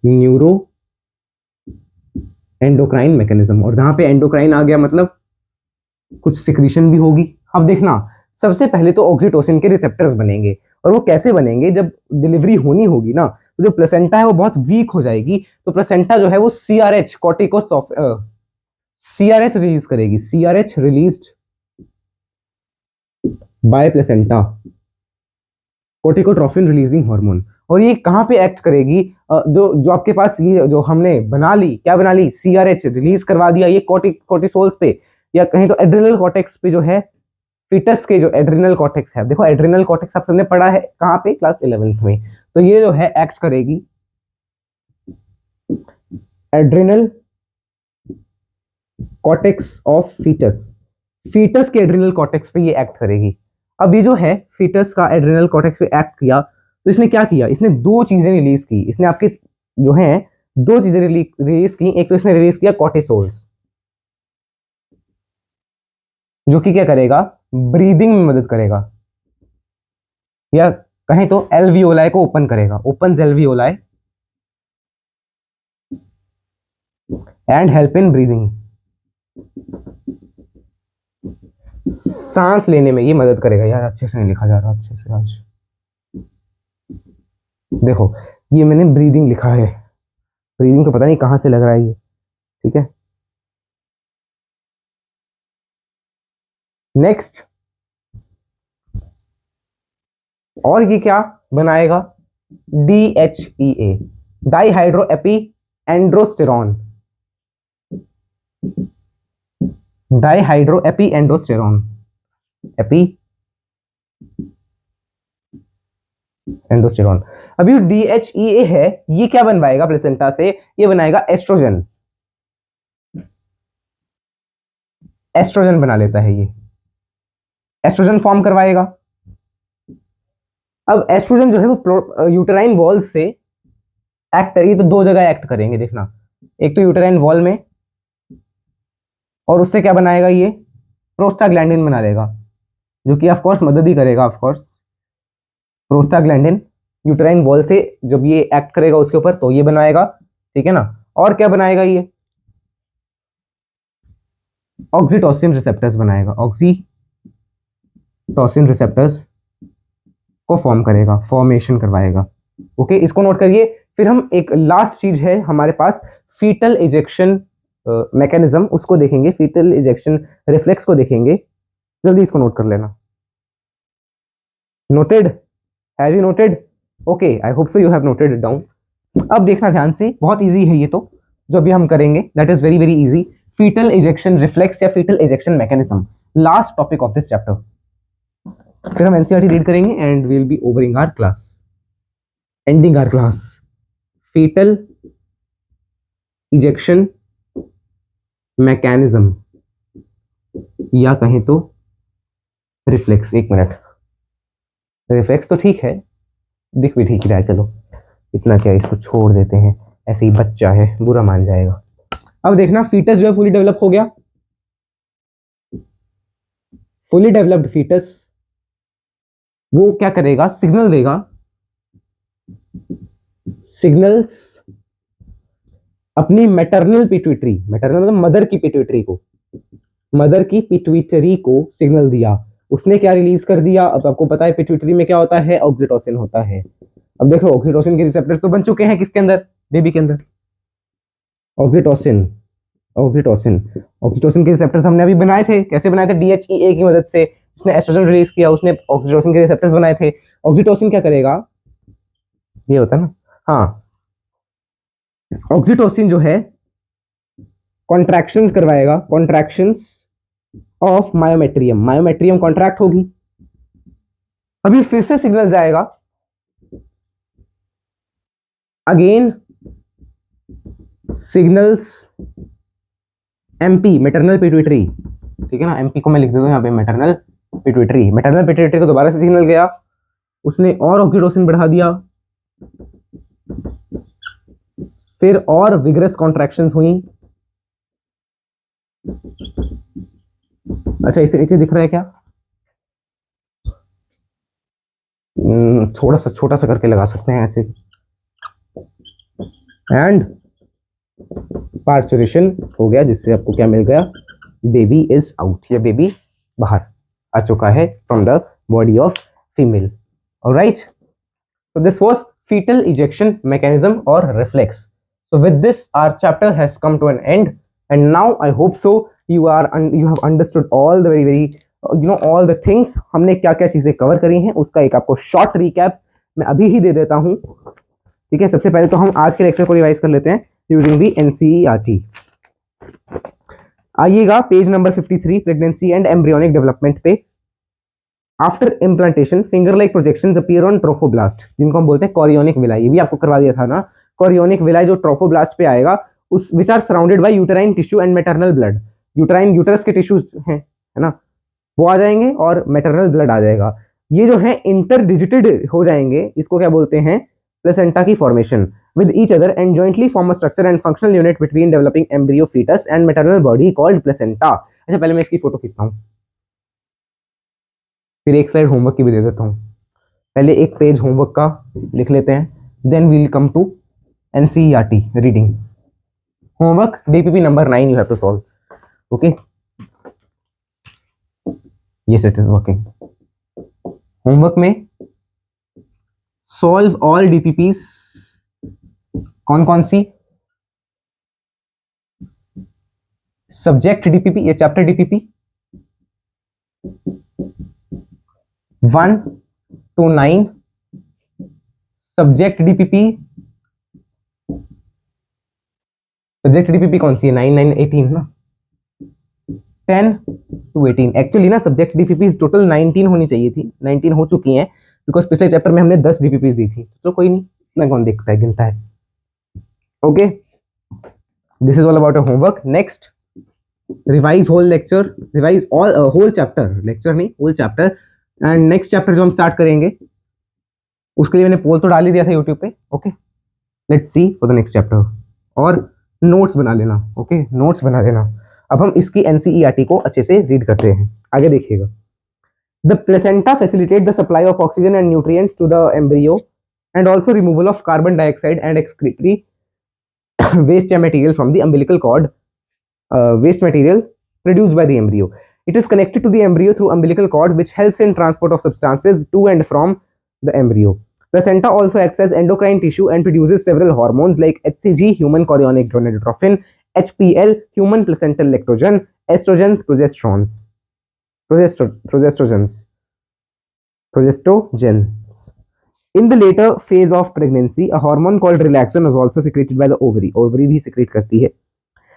न्यूरो एंडोक्राइन मैकेनिज्म, और जहां पे एंडोक्राइन आ गया मतलब कुछ सिक्रीशन भी होगी। अब देखना, सबसे पहले तो ऑक्सीटोसिन के रिसेप्टर्स बनेंगे, और वो कैसे बनेंगे, जब डिलीवरी होनी होगी ना, तो जो प्लेसेंटा है वो बहुत वीक हो जाएगी, तो प्लेसेंटा जो है वो सीआरएच सीआरएच रिलीज करेगी, CRH released by placenta, corticotrophin releasing hormone. और ये कहाँ पे एक्ट करेगी, जो आपके पास ये जो हमने बना ली, क्या बना ली, सीआरएच रिलीज करवा दिया, ये कोर्टिसोल्स पे, या कहीं तो एड्रिनल कॉर्टेक्स पे जो है, फीटस के जो एड्रिनल कॉर्टेक्स है। देखो एड्रिनल कॉर्टेक्स आप सबने पढ़ा है कहाँ पे, क्लास 11th में। तो ये जो है एक्ट करेगी adrenal cortex of foetus, foetus के एड्रिनल कॉर्टेक्स पे ये एक्ट करेगी। अब ये जो है फीटस का एड्रिनल कॉर्टेक्स पे एक्ट किया, तो इसने क्या किया, इसने दो चीजें रिलीज की, इसने आपके जो है दो चीजें रिलीज की। एक तो इसने रिलीज किया कॉर्टिसोल्स, जो कि क्या करेगा, ब्रीदिंग में मदद करेगा, या कहें तो एल्वियोलाई को ओपन करेगा, open alveoli and help in breathing, सांस लेने में ये मदद करेगा। यार अच्छे से नहीं लिखा जा रहा, अच्छे से आज देखो, ये मैंने ब्रीदिंग लिखा है, ब्रीदिंग तो पता नहीं कहां से लग रहा है ये, ठीक है। नेक्स्ट, और ये क्या बनाएगा, DHEA, dehydroepiandrosterone, dehydroepiandrosterone, epiandrosterone. अब ये DHEA है, ये क्या बनवाएगा प्लेसेंटा से, ये बनाएगा एस्ट्रोजन, एस्ट्रोजन बना लेता है ये, एस्ट्रोजन फॉर्म करवाएगा। अब एस्ट्रोजन जो है वो यूटेराइन वॉल से एक्ट करेगी, तो दो जगह एक्ट करेंगे देखना, एक तो यूटेराइन वॉल में, और उससे क्या बनाएगा, ये प्रोस्टाग्लैंडिन बना लेगा, जो कि ऑफ कोर्स मदद ही करेगा, of course prostaglandin uterine wall से जब ये एक्ट करेगा उसके ऊपर, तो ये बनाएगा, ठीक है ना। और क्या बनाएगा, ये ऑक्सीटोसिन रिसेप्टर्स बनाएगा, ऑक्सीटोसिन रिसेप्टर्स को फॉर्म करेगा, फॉर्मेशन करवाएगा। ओके, इसको नोट करिए। फिर हम एक लास्ट चीज है हमारे पास, फीटल इजेक्शन मैकेनिज्म, उसको देखेंगे, फीटल इजेक्शन रिफ्लेक्स को देखेंगे। जल्दी इसको नोट कर लेना। Noted, have you noted? Okay, I hope so you have noted it down. अब देखना ध्यान से, बहुत इजी है ये तो, जो अभी हम करेंगे that is very very easy. Fetal ejection reflex या fetal ejection mechanism, last topic of this chapter. फिर हम एनसीईआरटी रीड करेंगे and we will be overing our class, ending our class. Fetal ejection mechanism, या कहें तो reflex. एक minute, reflex तो ठीक है, दिख भी ठीक ही रहा है, चलो इतना क्या, इसको छोड़ देते हैं, ऐसे ही बच्चा है, बुरा मान जाएगा। अब देखना, फीटस जो है फुली डेवलप हो गया, फुली डेवलप्ड फीटस वो क्या करेगा, सिग्नल देगा, सिग्नल्स अपनी मैटरनल पिट्यूटरी, मैटरनल मतलब मदर की पिट्यूटरी को, मदर की पिट्यूटरी को सिग्नल दिया। उसने क्या रिलीज कर दिया, अब आपको पता है पिट्यूटरी में क्या होता है, ऑक्सीटोसिन होता है। अब देखो ऑक्सीटोसिन के रिसेप्टर्स तो बन चुके हैं किसके अंदर, बेबी के अंदर। ऑक्सीटोसिन ऑक्सीटोसिन ऑक्सीटोसिन के रिसेप्टर्स हमने अभी बनाए थे, कैसे बनाए थे, DHEA की मदद से, जिसने एस्ट्रोजन रिलीज किया उसने ऑक्सीटोसिन के रिसेप्टर्स बनाए थे। ऑक्सीटोसिन क्या करेगा, ये होता है ना, हाँ, ऑक्सीटोसिन जो है कॉन्ट्रैक्शंस करवाएगा, contractions of myometrium, myometrium contract होगी। अभी फिर से सिग्नल जाएगा, again signals MP, maternal pituitary, ठीक है ना, एमपी को मैं लिख देता हूं यहां पे, मैटरनल पिट्यूटरी, मैटरनल पिट्यूटरी को दोबारा से सिग्नल गया, उसने और ऑक्सीटोसिन बढ़ा दिया, फिर और विग्रस कॉन्ट्रैक्शंस हुई। अच्छा इससे नीचे दिख रहा है क्या, थोड़ा सा छोटा सा करके लगा सकते हैं ऐसे, एंड पार्चुरेशन हो गया, जिससे आपको क्या मिल गया, बेबी इज आउट, या बेबी बाहर आ चुका है from the body of female. Alright, so this was fetal ejection mechanism or reflex. So with this our chapter has come to an end, and now I hope so you have understood all the very all the things हमने क्या क्या चीजें cover करी हैं, उसका एक आपको short recap मैं अभी ही दे देता हूं। ठीक है, सबसे पहले तो हम आज के लेक्चर को रिवाइज कर लेते हैं यूजिंग दी NCERT। आइएगा page number 53, pregnancy and embryonic development पे। After implantation finger like projections appear on trophoblast, जिनको हम बोलते हैं कोरियोनिक विलाई, ये भी आपको करवा दिया था ना, कोरियोनिक विलाई जो ट्रोफोब्लास्ट पे आएगा, उस which are surrounded by uterine tissue and maternal blood, uterus के टिश्यूज हैं, है ना, वो आ जाएंगे और मैटरनल ब्लड आ जाएगा। ये जो है इंटरडिजिटेड हो जाएंगे, इसको क्या बोलते हैं, प्लेसेंटा की formation with each other and jointly form a structure and functional unit between developing embryo fetus and maternal body called placenta। अच्छा पहले मैं इसकी फोटो खींचता हूँ, फिर एक स्लाइड होमवर्क की भी दे देता हूँ। पहले एक पेज होमवर्क का लिख लेते हैं, then we will come to NCERT reading. Homework DPP number 9 you have to solve, okay, yes it is working. Homework में सॉल्व ऑल DPPs, कौन कौन सी, सब्जेक्ट DPP या chapter DPP 1 to 9, subject DPP कौन सी है, 9 9 18 ना, 10 to 18। एक्चुअली ना subject DPPs total 19 होनी चाहिए थी, 19 हो चुकी हैं, बिकॉज पिछले चैप्टर में हमने 10 DPPs दी थी, तो कोई नहीं, ना कौन देखता है, गिनता है। Okay, this is all about a homework. Next revise whole lecture, revise all whole chapter, lecture नहीं whole chapter, and next chapter जो हम स्टार्ट करेंगे उसके लिए मैंने पोल तो डाल ही दिया था यूट्यूब पे। Okay, let's see for the next chapter, और नोट्स बना लेना, ओके, नोट्स बना लेना। अब हम इसकी NCERT को अच्छे से रीड करते हैं, आगे देखिएगा। The placenta facilitate the supply of oxygen and nutrients to the embryo and also removal of carbon dioxide and excretory waste material from the umbilical cord, waste material produced by the embryo. It is connected to the embryo through umbilical cord, which helps in transport of substances to and from the embryo. Placenta also acts as endocrine tissue and produces several hormones like HCG, human chorionic gonadotropin, HPL, human placental lactogen, estrogens, progestogens. In the later phase of pregnancy, a hormone called relaxin is also secreted by the ovary. Ovary भी secrete करती है.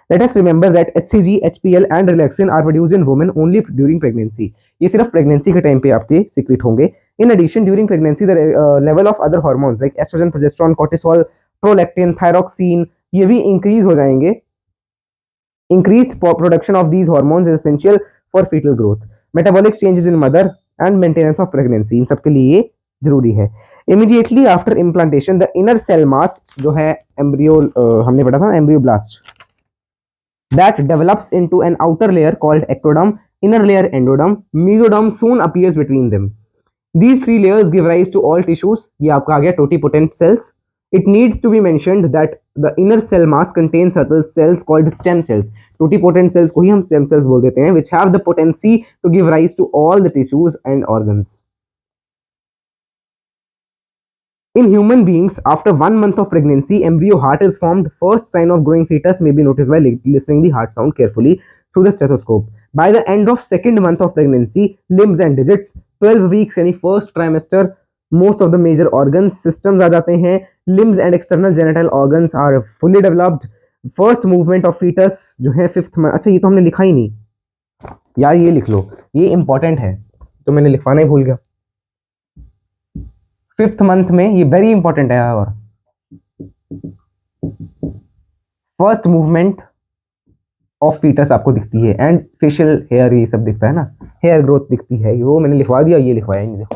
Let us remember that HCG, HPL and relaxin are produced in women only during pregnancy. ये सिर्फ pregnancy के time पे आपके secrete होंगे. In addition, during pregnancy, the level of other hormones like estrogen, progesterone, cortisol, prolactin, thyroxine ये भी increase हो जाएंगे. Increased production of these hormones is essential for fetal growth, metabolic changes in mother and maintenance of pregnancy. इन सब के लिए ये जरूरी है. Immediately after implantation, the inner cell mass जो है embryo हमने पढ़ा था embryoblast, that develops into an outer layer called ectoderm, inner layer endoderm, mesoderm soon appears between them. These three layers give rise to all tissues. ये आपका आ गया totipotent cells, It needs to be mentioned that the inner cell mass contains certain cells called stem cells. Totipotent cells को ही हम stem cells बोल देते हैं, which have the potency to give rise to all the tissues and organs. In human beings, after 1 month of pregnancy, embryo heart is formed. First sign of growing fetus may be noticed by listening the heart sound carefully through the stethoscope. By the end of second month of pregnancy, limbs and digits, 12 weeks यानी first trimester, most of the major organs systems आ जाते हैं. Limbs and external genital organs are fully developed. First movement of fetus जो है fifth month. अच्छा ये तो हमने लिखा ही नहीं यार, ये लिख लो, ये important है, तो मैंने लिखवाना ही भूल गया. फिफ्थ मंथ में ये वेरी इंपॉर्टेंट है. और फर्स्ट मूवमेंट ऑफ फीटस आपको दिखती है एंड फेशियल हेयर ये सब दिखता है ना, हेयर ग्रोथ दिखती है. वो मैंने लिखवा दिया, ये लिखवाया नहीं, देखो.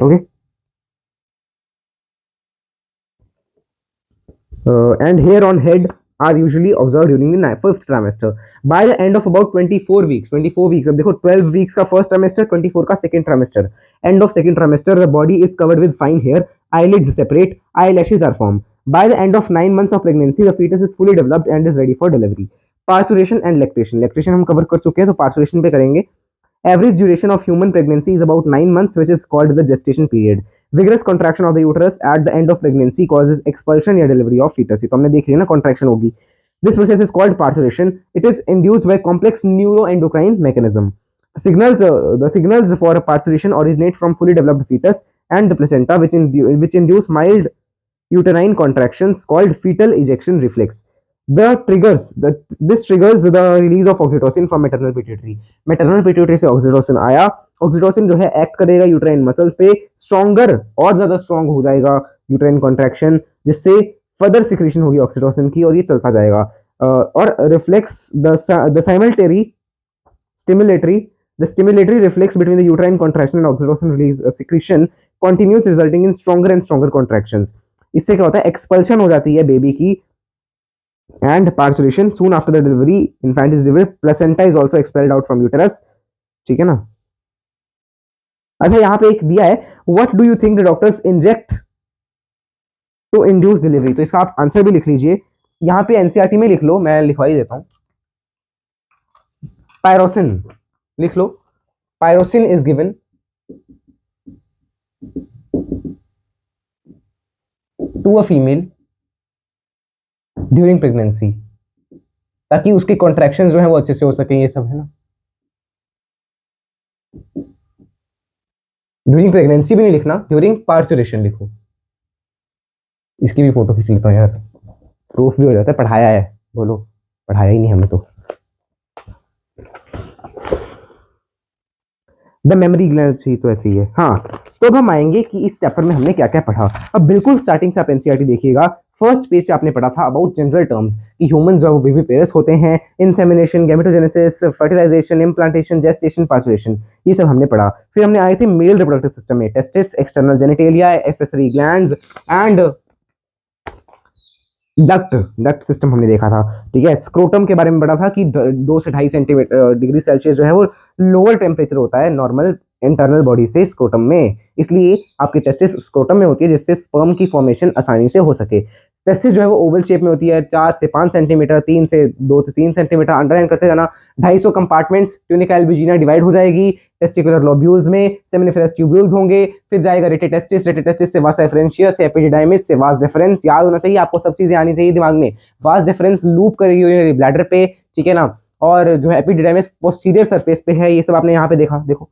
Okay. And hair on head are usually observed during the fifth trimester. By the end of about 24 weeks, अब देखो 12 weeks का first trimester, 24 का second trimester. End of second trimester, the body is covered with fine hair, eyelids separate, eyelashes are formed. By the end of 9 months of pregnancy, the fetus is fully developed and is ready for delivery. Parturition and lactation. Lactation हम cover कर चुके हैं, तो parturition पे करेंगे. Average duration of human pregnancy is about 9 months, which is called the gestation period. Vigorous contraction of the uterus at the end of pregnancy causes expulsion या delivery of fetus. ये तो हमने देख लिया ना, contraction होगी. This process is called parturition. It is induced by complex neuroendocrine mechanism. The signals for parturition originate from fully developed fetus and the placenta, which induce mild uterine contractions called fetal ejection reflex. This triggers the release of oxytocin from maternal pituitary. Maternal pituitary से oxytocin आया. Oxytocin जो है act करेगा uterine muscles पे, stronger और ज्यादा strong हो जाएगा यूट्राइन कॉन्ट्रैक्शन, जिससे फर्दर सिक्रीशन होगी ऑक्सीटोसिन की, और ये चलता जाएगा. और reflex the stimulatory reflex between the uterine contraction and oxytocin release secretion continues, resulting in stronger and stronger contractions. इससे क्या होता है, एक्सपल्शन हो जाती है बेबी की. And parturition soon after the delivery, infant is delivered, placenta is also expelled out from uterus. ठीक है ना. अच्छा यहाँ पे एक दिया है, what do you think the doctors inject to induce delivery. तो इसका आप आंसर भी लिख लीजिए, यहाँ पे एनसीईआरटी में लिख लो, मैं लिखवा ही देता हूँ. पायरोसिन लिख लो. Pyrocin is given to a female during pregnancy, ताकि उसके कॉन्ट्रैक्शंस जो है वो अच्छे से हो सके. ये सब है ना. ड्यूरिंग प्रेगनेंसी भी नहीं लिखना, ड्यूरिंग पार्चुरेशन लिखो. इसकी भी फोटो खींच लेता हूँ यार, प्रूफ भी हो जाता है. पढ़ाया है, बोलो पढ़ाया ही नहीं हमें तो. द मेमोरी ग्लैंड चाहिए तो ऐसे ही है. हाँ, तो अब हम आएंगे कि इस चैप्टर में हमने क्या क्या पढ़ा. अब बिल्कुल स्टार्टिंग से आप एनसीईआरटी देखिएगा. फर्स्ट पेज पे आपने पढ़ा था अबाउट जनरल टर्म्स कि ह्यूमंस जो बेबी पेयर्स होते हैं, insemination, gametogenesis, fertilisation, implantation, gestation, parturition, ये सब हमने पढ़ा. फिर हमने आए थे मेल रिप्रोडक्टिव सिस्टम में, testis, external genitalia, accessory glands and duct system हमने देखा था. ठीक है. स्क्रोटम के बारे में पढ़ा था कि 2 से 2.5 सेंटीमीटर डिग्री सेल्सियस जो है वो लोअर टेम्परेचर होता है नॉर्मल इंटरनल बॉडी से स्क्रोटम में, इसलिए आपकी टेस्टिस स्क्रोटम में होती है, जिससे स्पर्म की फॉर्मेशन आसानी से हो सके. टेस्टिस जो है वो ओवल शेप में होती है, 4 से 5 सेंटीमीटर, 2 से 3 सेंटीमीटर अंडरलाइन करते जाना. 250 कंपार्टमेंट्स, ट्यूनिका एल्बुजिना डिवाइड हो जाएगी. टेस्टिकुलर लोब्यूल्स में सेमिनिफेरस ट्यूब्यूल्स होंगे. फिर जाएगा रेटिटेस्टिस से वास एफरेंशियस से एपिडिडाइमिस से वास डिफरेंस. याद होना चाहिए आपको, सब चीजें आनी चाहिए दिमाग में. वास डिफरेंस लूप करेगी यूरिनरी ब्लैडर पे, ठीक है ना. और जो है एपिडिडाइमिस पोस्टीरियर सरफेस पे है. ये सब आपने यहाँ पे देखा, देखो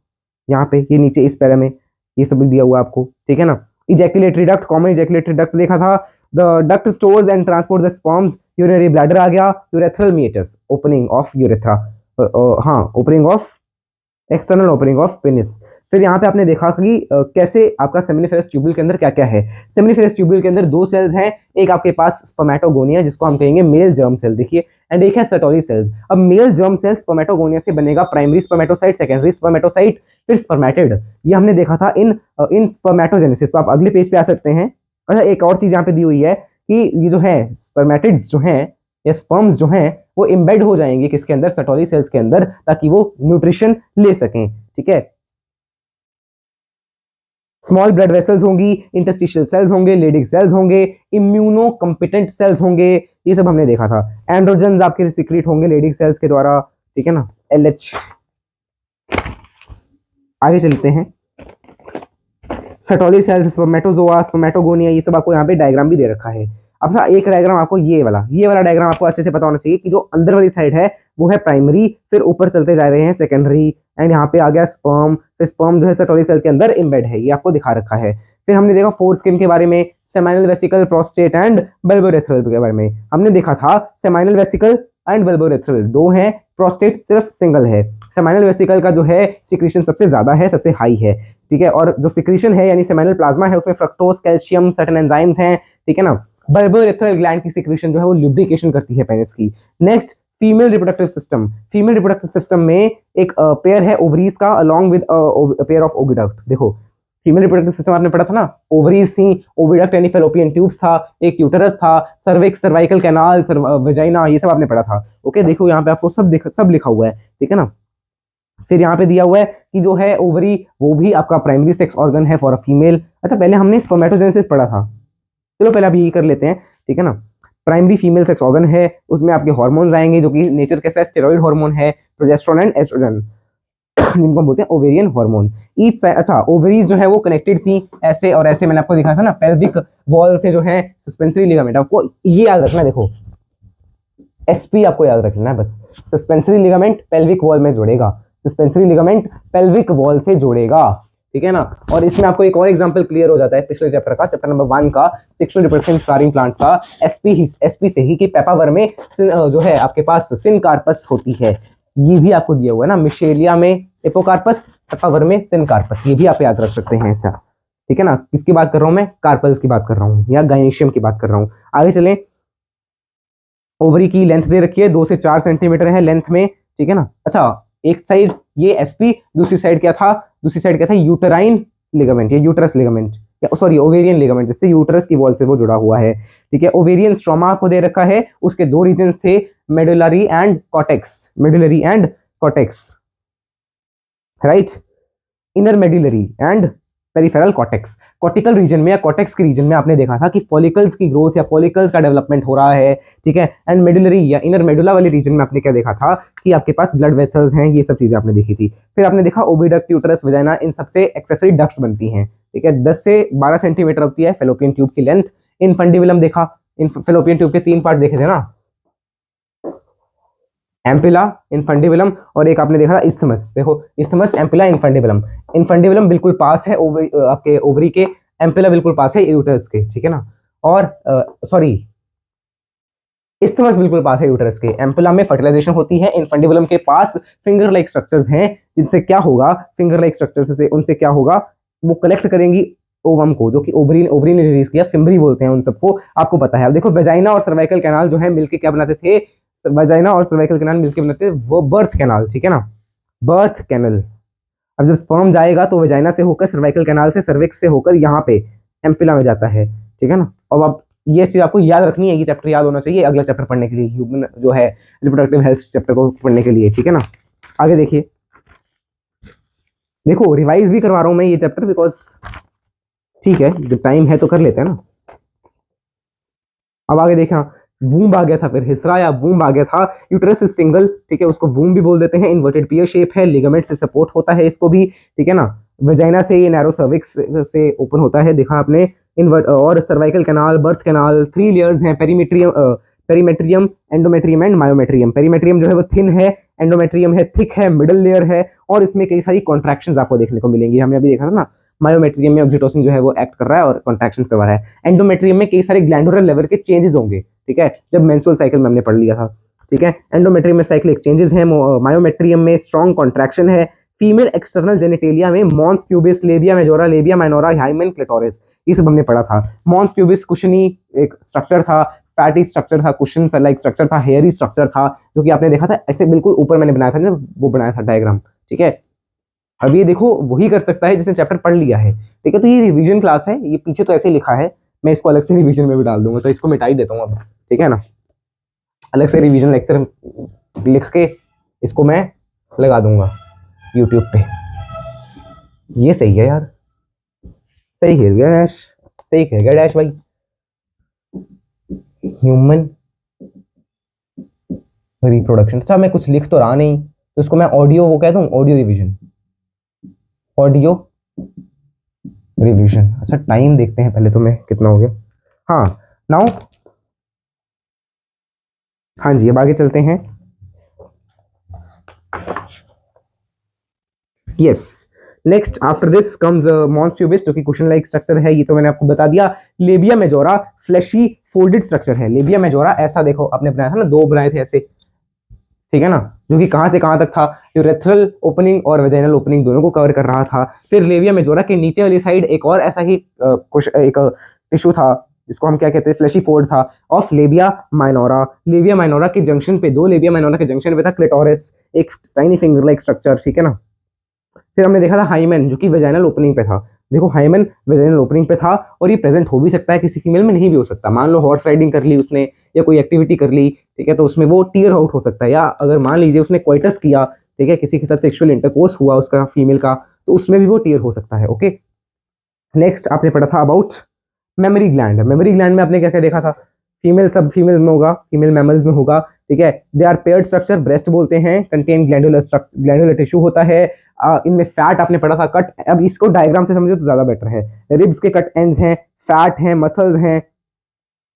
यहाँ पे ये नीचे इस पैरा में ये सब दिया हुआ आपको, ठीक है ना. Ejaculatory duct, common ejaculatory duct देखा था. The duct stores and transport the sperms. Urinary bladder आ गया. Urethral meatus, opening of urethra, हाँ opening of external opening of penis. फिर यहाँ पे आपने देखा कि कैसे आपका सेमिनिफेरस ट्यूब्यूल के अंदर क्या क्या है. सेमिनिफेरस ट्यूब्यूल के अंदर 2 सेल्स हैं. एक आपके पास स्पर्मेटोगोनिया जिसको हम कहेंगे मेल जर्म सेल, देखिए, एंड एक है सर्टोरी सेल्स. अब मेल जर्म सेल स्पर्मेटोगोनिया से बनेगा प्राइमरी स्पर्मेटोसाइट, सेकेंडरी स्पर्मेटोसाइट, फिर स्पर्मेटिड. ये हमने देखा था इन स्पर्मेटोजेनेसिस. तो आप अगले पेज पे आ सकते हैं. अच्छा, एक और चीज यहाँ पे दी हुई है कि ये जो है स्पर्मेटिड्स जो हैं या स्पर्म्स जो हैं वो इम्बेड हो जाएंगे किसके अंदर, सर्टोरी सेल्स के अंदर, ताकि वो न्यूट्रिशन ले सकें. ठीक है. स्मॉल ब्लड वेसल्स होंगी, इंटरस्टिशियल सेल्स होंगे, लेडिक सेल्स होंगे, इम्यूनो कॉम्पिटेंट सेल्स होंगे, ये सब हमने देखा था। एंड्रोजन्स आपके सीक्रेट होंगे लेडिक सेल्स के द्वारा, ठीक है ना, LH। आगे चलते हैं, सटोली सेल्स, स्पर्मेटोजोआ, स्पर्मेटोगोनिया, ये सब आपको यहाँ पे डायग्राम भी दे रखा है। अब ना एक डायग्राम आपको ये वाला डायग्राम आपको अच्छे से पता होना चाहिए कि जो अंदर वाली साइड है वो है प्राइमरी, फिर ऊपर चलते जा रहे हैं सेकेंडरी, एंड यहाँ पे आ गया स्पर्म, फिर स्पर्म जो है सटोली सेल के अंदर इम्बेड है, ये आपको दिखा रखा है। फिर हमने देखा फोर स्किन के बारे में, सेमाइनल वेसिकल, प्रोस्टेट एंड बल्बोरेथ्रल के बारे में हमने देखा था। सेमाइनल वेसिकल एंड बल्बोरेथ्रल दो हैं, प्रोस्टेट सिर्फ सिंगल है। सेमाइनल वेसिकल का जो है सिक्रीशन सबसे ज्यादा है, सबसे हाई है, ठीक है, और जो सिक्रीशन है यानी सेमाइनल प्लाज्मा है उसमें फ्रक्टोज, कैल्शियम, सर्टेन एंजाइम्स हैं, ठीक है ना। बल्बोरेथ्रल ग्लैंड की सिक्रीशन जो है वो लुब्रिकेशन करती है पेनिस की। Next, female reproductive system. Female reproductive system में एक पेयर है ओवरीज का along with pair of oviduct. देखो फीमेल रिप्रोडक्टिव सिस्टम आपने पढ़ा था ना, ओवरीज थी, ओविडक्ट यानी फैलोपियन ट्यूब्स था, एक यूटरस था, सर्विक्स, सर्वाइकल कैनाल, वेजाइना, ये सब आपने पढ़ा था। ओके, देखो यहाँ पे आपको सब लिखा हुआ है, ठीक है ना। फिर यहाँ पे दिया हुआ है कि जो है ओवरी वो भी आपका प्राइमरी सेक्स ऑर्गन है फॉर अ फीमेल। अच्छा, पहले हमने स्पर्मेटोजेनेसिस पढ़ा था, चलो पहले अभी ये कर लेते हैं, ठीक है ना। प्राइमरी फीमेल सेक्स ऑर्गन है, उसमें आपके हार्मोन्स आएंगे जो कि नेचर के साथ स्टेरॉइड हार्मोन है, प्रोजेस्टेरोन एंड एस्ट्रोजन, जिनको हम बोलते हैं ओवेरियन हार्मोन। ईच साइड, अच्छा ओवरीज जो है वो कनेक्टेड थी ऐसे और ऐसे, मैंने आपको दिखाया था ना, पेल्विक वॉल से जो है सस्पेंसरी लिगामेंट, आपको ये याद रखना है, देखो SP आपको याद रखना है बस, सस्पेंसरी लिगामेंट पेल्विक वॉल में जुड़ेगा, सस्पेंसरी लिगामेंट पेल्विक वॉल से जुड़ेगा, ठीक है ना। और इसमें आपको एक और एग्जांपल क्लियर हो जाता है पिछले चैप्टर का, चैप्टर नंबर 1 का, सेक्सुअल रिप्रोडक्शन फ्लावरिंग प्लांट्स का, SP से ही कि पेपावर में जो है आपके पास सिनकार्पस होती है, ये भी आपको दिया हुआ है ना, मिशेलिया में एपोकार्पस, पेपावर में सिनकार्पस, ये भी आप याद रख सकते हैं ऐसा, ठीक है ना। किसकी बात कर रहा हूं मैं, कार्पल्स की बात कर रहा हूं या गायनेशियम की बात कर रहा हूं। आगे चलें, ओवरी की लेंथ दे रखी है 2 से 4 सेंटीमीटर है लेंथ में, ठीक है ना। अच्छा, एक साइड ये SP, दूसरी साइड क्या था, दूसरी साइड क्या था, यूटराइन लिगामेंट, ये यूटरस लिगामेंट, या सॉरी ओवेरियन लिगामेंट, जिससे यूटरस की वॉल से वो जुड़ा हुआ है, ठीक है। ओवेरियन स्ट्रोमा आपको दे रखा है, उसके दो रीजन्स थे, medullary and cortex, medullary and cortex, right, inner medullary and peripheral cortex. Cortical region में या कॉर्टेक्स के रीजन में आपने देखा था कि फॉलिकल्स की ग्रोथ या फॉलिकल्स का डेवलपमेंट हो रहा है, ठीक है। एंड मेडुलरी या इनर मेडुला वाले रीजन में आपने क्या देखा था कि आपके पास ब्लड वेसल्स हैं, ये सब चीजें आपने देखी थी। फिर आपने देखा ओविडक्ट, यूटरस, वजाइना, इन सबसे एक्सेसरी डक्ट्स बनती हैं, ठीक है। 10 से 12 सेंटीमीटर होती है फेलोपियन ट्यूब की लेंथ। इनफंडिबुलम देखा, इन फेलोपियन ट्यूब के 3 पार्ट देखे थे ना, एम्पिला, इनफंडिबुलम, और एक आपने देखा इस्थमस। देखो इस्थमस, एम्पिला, इनफंडिबुलम। इनफंडिबुलम बिल्कुल पास है आपके ओवरी के, एम्पिला बिल्कुल पास है यूटरस के, ठीक है ना। और सॉरी, इस्थमस बिल्कुल पास है यूटरस के, एम्पिला में फर्टिलाइजेशन होती है, इनफंडिबुलम के पास फिंगर लाइक स्ट्रक्चर्स हैं, जिनसे क्या होगा, फिंगर लाइक स्ट्रक्चर्स से उनसे क्या होगा, वो कलेक्ट करेंगी ओवम को, जो कि ओवरी ने रिलीज किया, फिम्बरी बोलते हैं उन सबको, आपको पता है। अब देखो वेजाइना और सर्वाइकल कैनाल जो है मिलके क्या बनाते थे, वजाइना और सर्वाइकल कैनाल मिलकर बनाते वो बर्थ कैनाल, ठीक है ना, बर्थ कैनल। अब जब स्पर्म जाएगा तो वजाइना से होकर, सर्वाइकल कैनाल से, सर्विक्स से होकर यहाँ पे एम्पिला में जाता है, ठीक है ना। अब ये चीज आपको याद रखनी है, ये चैप्टर याद होना चाहिए अगला चैप्टर पढ़ने के लिए, ह्यूमन जो है रिप्रोडक्टिव हेल्थ चैप्टर को पढ़ने के लिए, ठीक है ना। आगे देखिए, देखो रिवाइज भी करवा रहा हूँ मैं ये चैप्टर, बिकॉज ठीक है जब टाइम है तो कर लेते हैं ना। अब आगे देखा, वूम्ब आ गया था, फिर हिस्सा या वूम्ब आ गया था। यूटरस इज सिंगल, ठीक है, उसको वूम्ब भी बोल देते हैं, इन्वर्टेड पियर शेप है, लिगामेंट से सपोर्ट होता है इसको भी, ठीक है ना। वेजाइना से ये नैरो सर्विक्स से ओपन होता है, देखा आपने। इन्वर्ट और cervical canal, birth canal, 3 layers हैं, perimetrium, endometrium and myometrium. Perimetrium जो है वो थिन है, एंडोमेट्रियम है थिक है, मिडल लेयर है, और इसमें कई सारी कॉन्ट्रैक्शंस आपको देखने को मिलेंगी, हमने अभी देखा था ना। मायोमेट्रियम में ऑक्सीटोसिन जो है वो एक्ट कर रहा है और कॉन्ट्रैक्शंस करवा रहा है। एंडोमेट्रियम में कई सारे ग्लैंडुलर लेवल के चेंजेस होंगे, ठीक है, जब मेंस्ट्रुअल साइकिल में हमने पढ़ लिया था, ठीक है। एंडोमेट्रियम में साइक्लिक चेंजेस हैं, मायोमेट्रियम में स्ट्रॉन्ग कॉन्ट्रैक्शन है। फीमेल एक्सटर्नल जेनिटेलिया में mons pubis, labia majora, labia minora, hymen, clitoris, ये सब हमने पढ़ा था। मॉन्स प्यूबिस कुशनी एक स्ट्रक्चर था, फैटी स्ट्रक्चर था, कुशन लाइक स्ट्रक्चर था, हेयरी स्ट्रक्चर था, जो कि आपने देखा था ऐसे बिल्कुल ऊपर मैंने बनाया था ना, वो बनाया था डायग्राम, ठीक है। अब ये देखो वही कर सकता है जिसने चैप्टर पढ़ लिया है, ठीक है। तो ये रिवीजन क्लास है, ये पीछे तो ऐसे ही लिखा है, मैं इसको अलग से रिवीजन में भी डाल दूंगा, तो इसको मिटा ही देता हूँ अब, ठीक है ना। अलग से रिवीजन लेक्चर लिख के इसको मैं लगा दूंगा यूट्यूब पे, ये सही है यार। सही खेल गया डैश, सही खेल गया डैश भाई। ह्यूमन रिप्रोडक्शन, अच्छा मैं कुछ लिख तो रहा नहीं, तो इसको मैं ऑडियो वो कह दूं, ऑडियो रिवीजन, ऑडियो रिवीजन। अच्छा टाइम देखते हैं पहले तो मैं कितना हो गया। हाँ नाउ, हाँ जी अब आगे चलते हैं। Yes, next after this comes mons pubis, जो कि क्वेश्चन लाइक स्ट्रक्चर है, ये तो मैंने आपको बता दिया। Labia majora fleshy folded structure है। लेबिया मेजोरा ऐसा देखो आपने बनाया था ना, दो बनाए थे ऐसे, ठीक है ना, जो कि कहां से कहां तक था, यूरेथ्रल ओपनिंग और वेजाइनल ओपनिंग दोनों को कवर कर रहा था। फिर लेविया मेजोरा के नीचे वाली साइड एक और ऐसा ही कुछ एक टिश्यू था, जिसको हम क्या कहते हैं, फ्लैशी फोल्ड था of labia minora. Labia minora के जंक्शन पे, दो लेबिया माइनोरा के जंक्शन पे था क्लिटोरिस, एक टाइनी फिंगर लाइक स्ट्रक्चर, ठीक है ना। फिर हमने देखा था हाइमेन, जो कि वेजाइनल ओपनिंग पे था। देखो हाइमेन वेजाइनल ओपनिंग पे था, और ये प्रेजेंट हो भी सकता है किसी फीमेल में, नहीं भी हो सकता। मान लो हॉर्स राइडिंग कर ली उसने, या कोई एक्टिविटी कर ली, ठीक है, तो उसमें वो टीयर आउट हो सकता है। या अगर मान लीजिए उसने क्वाइटस किया, ठीक है, किसी के साथ सेक्सुअल इंटरकोर्स हुआ उसका फीमेल का, तो उसमें भी वो टीयर हो सकता है। ओके, नेक्स्ट आपने पढ़ा था about memory gland. Memory gland में आपने क्या क्या देखा था, फीमेल सब फीमेल में होगा, फीमेल मैमल्स में होगा, ठीक है। They are paired structure, breast बोलते हैं, कंटेन ग्लैंडुलर टिश्यू होता है। इनमें फैट आपने पढ़ा था, कट, अब इसको डायग्राम से समझो तो ज्यादा बेटर है। रिब्स के कट एंड्स हैं, फैट हैं, मसल्स हैं,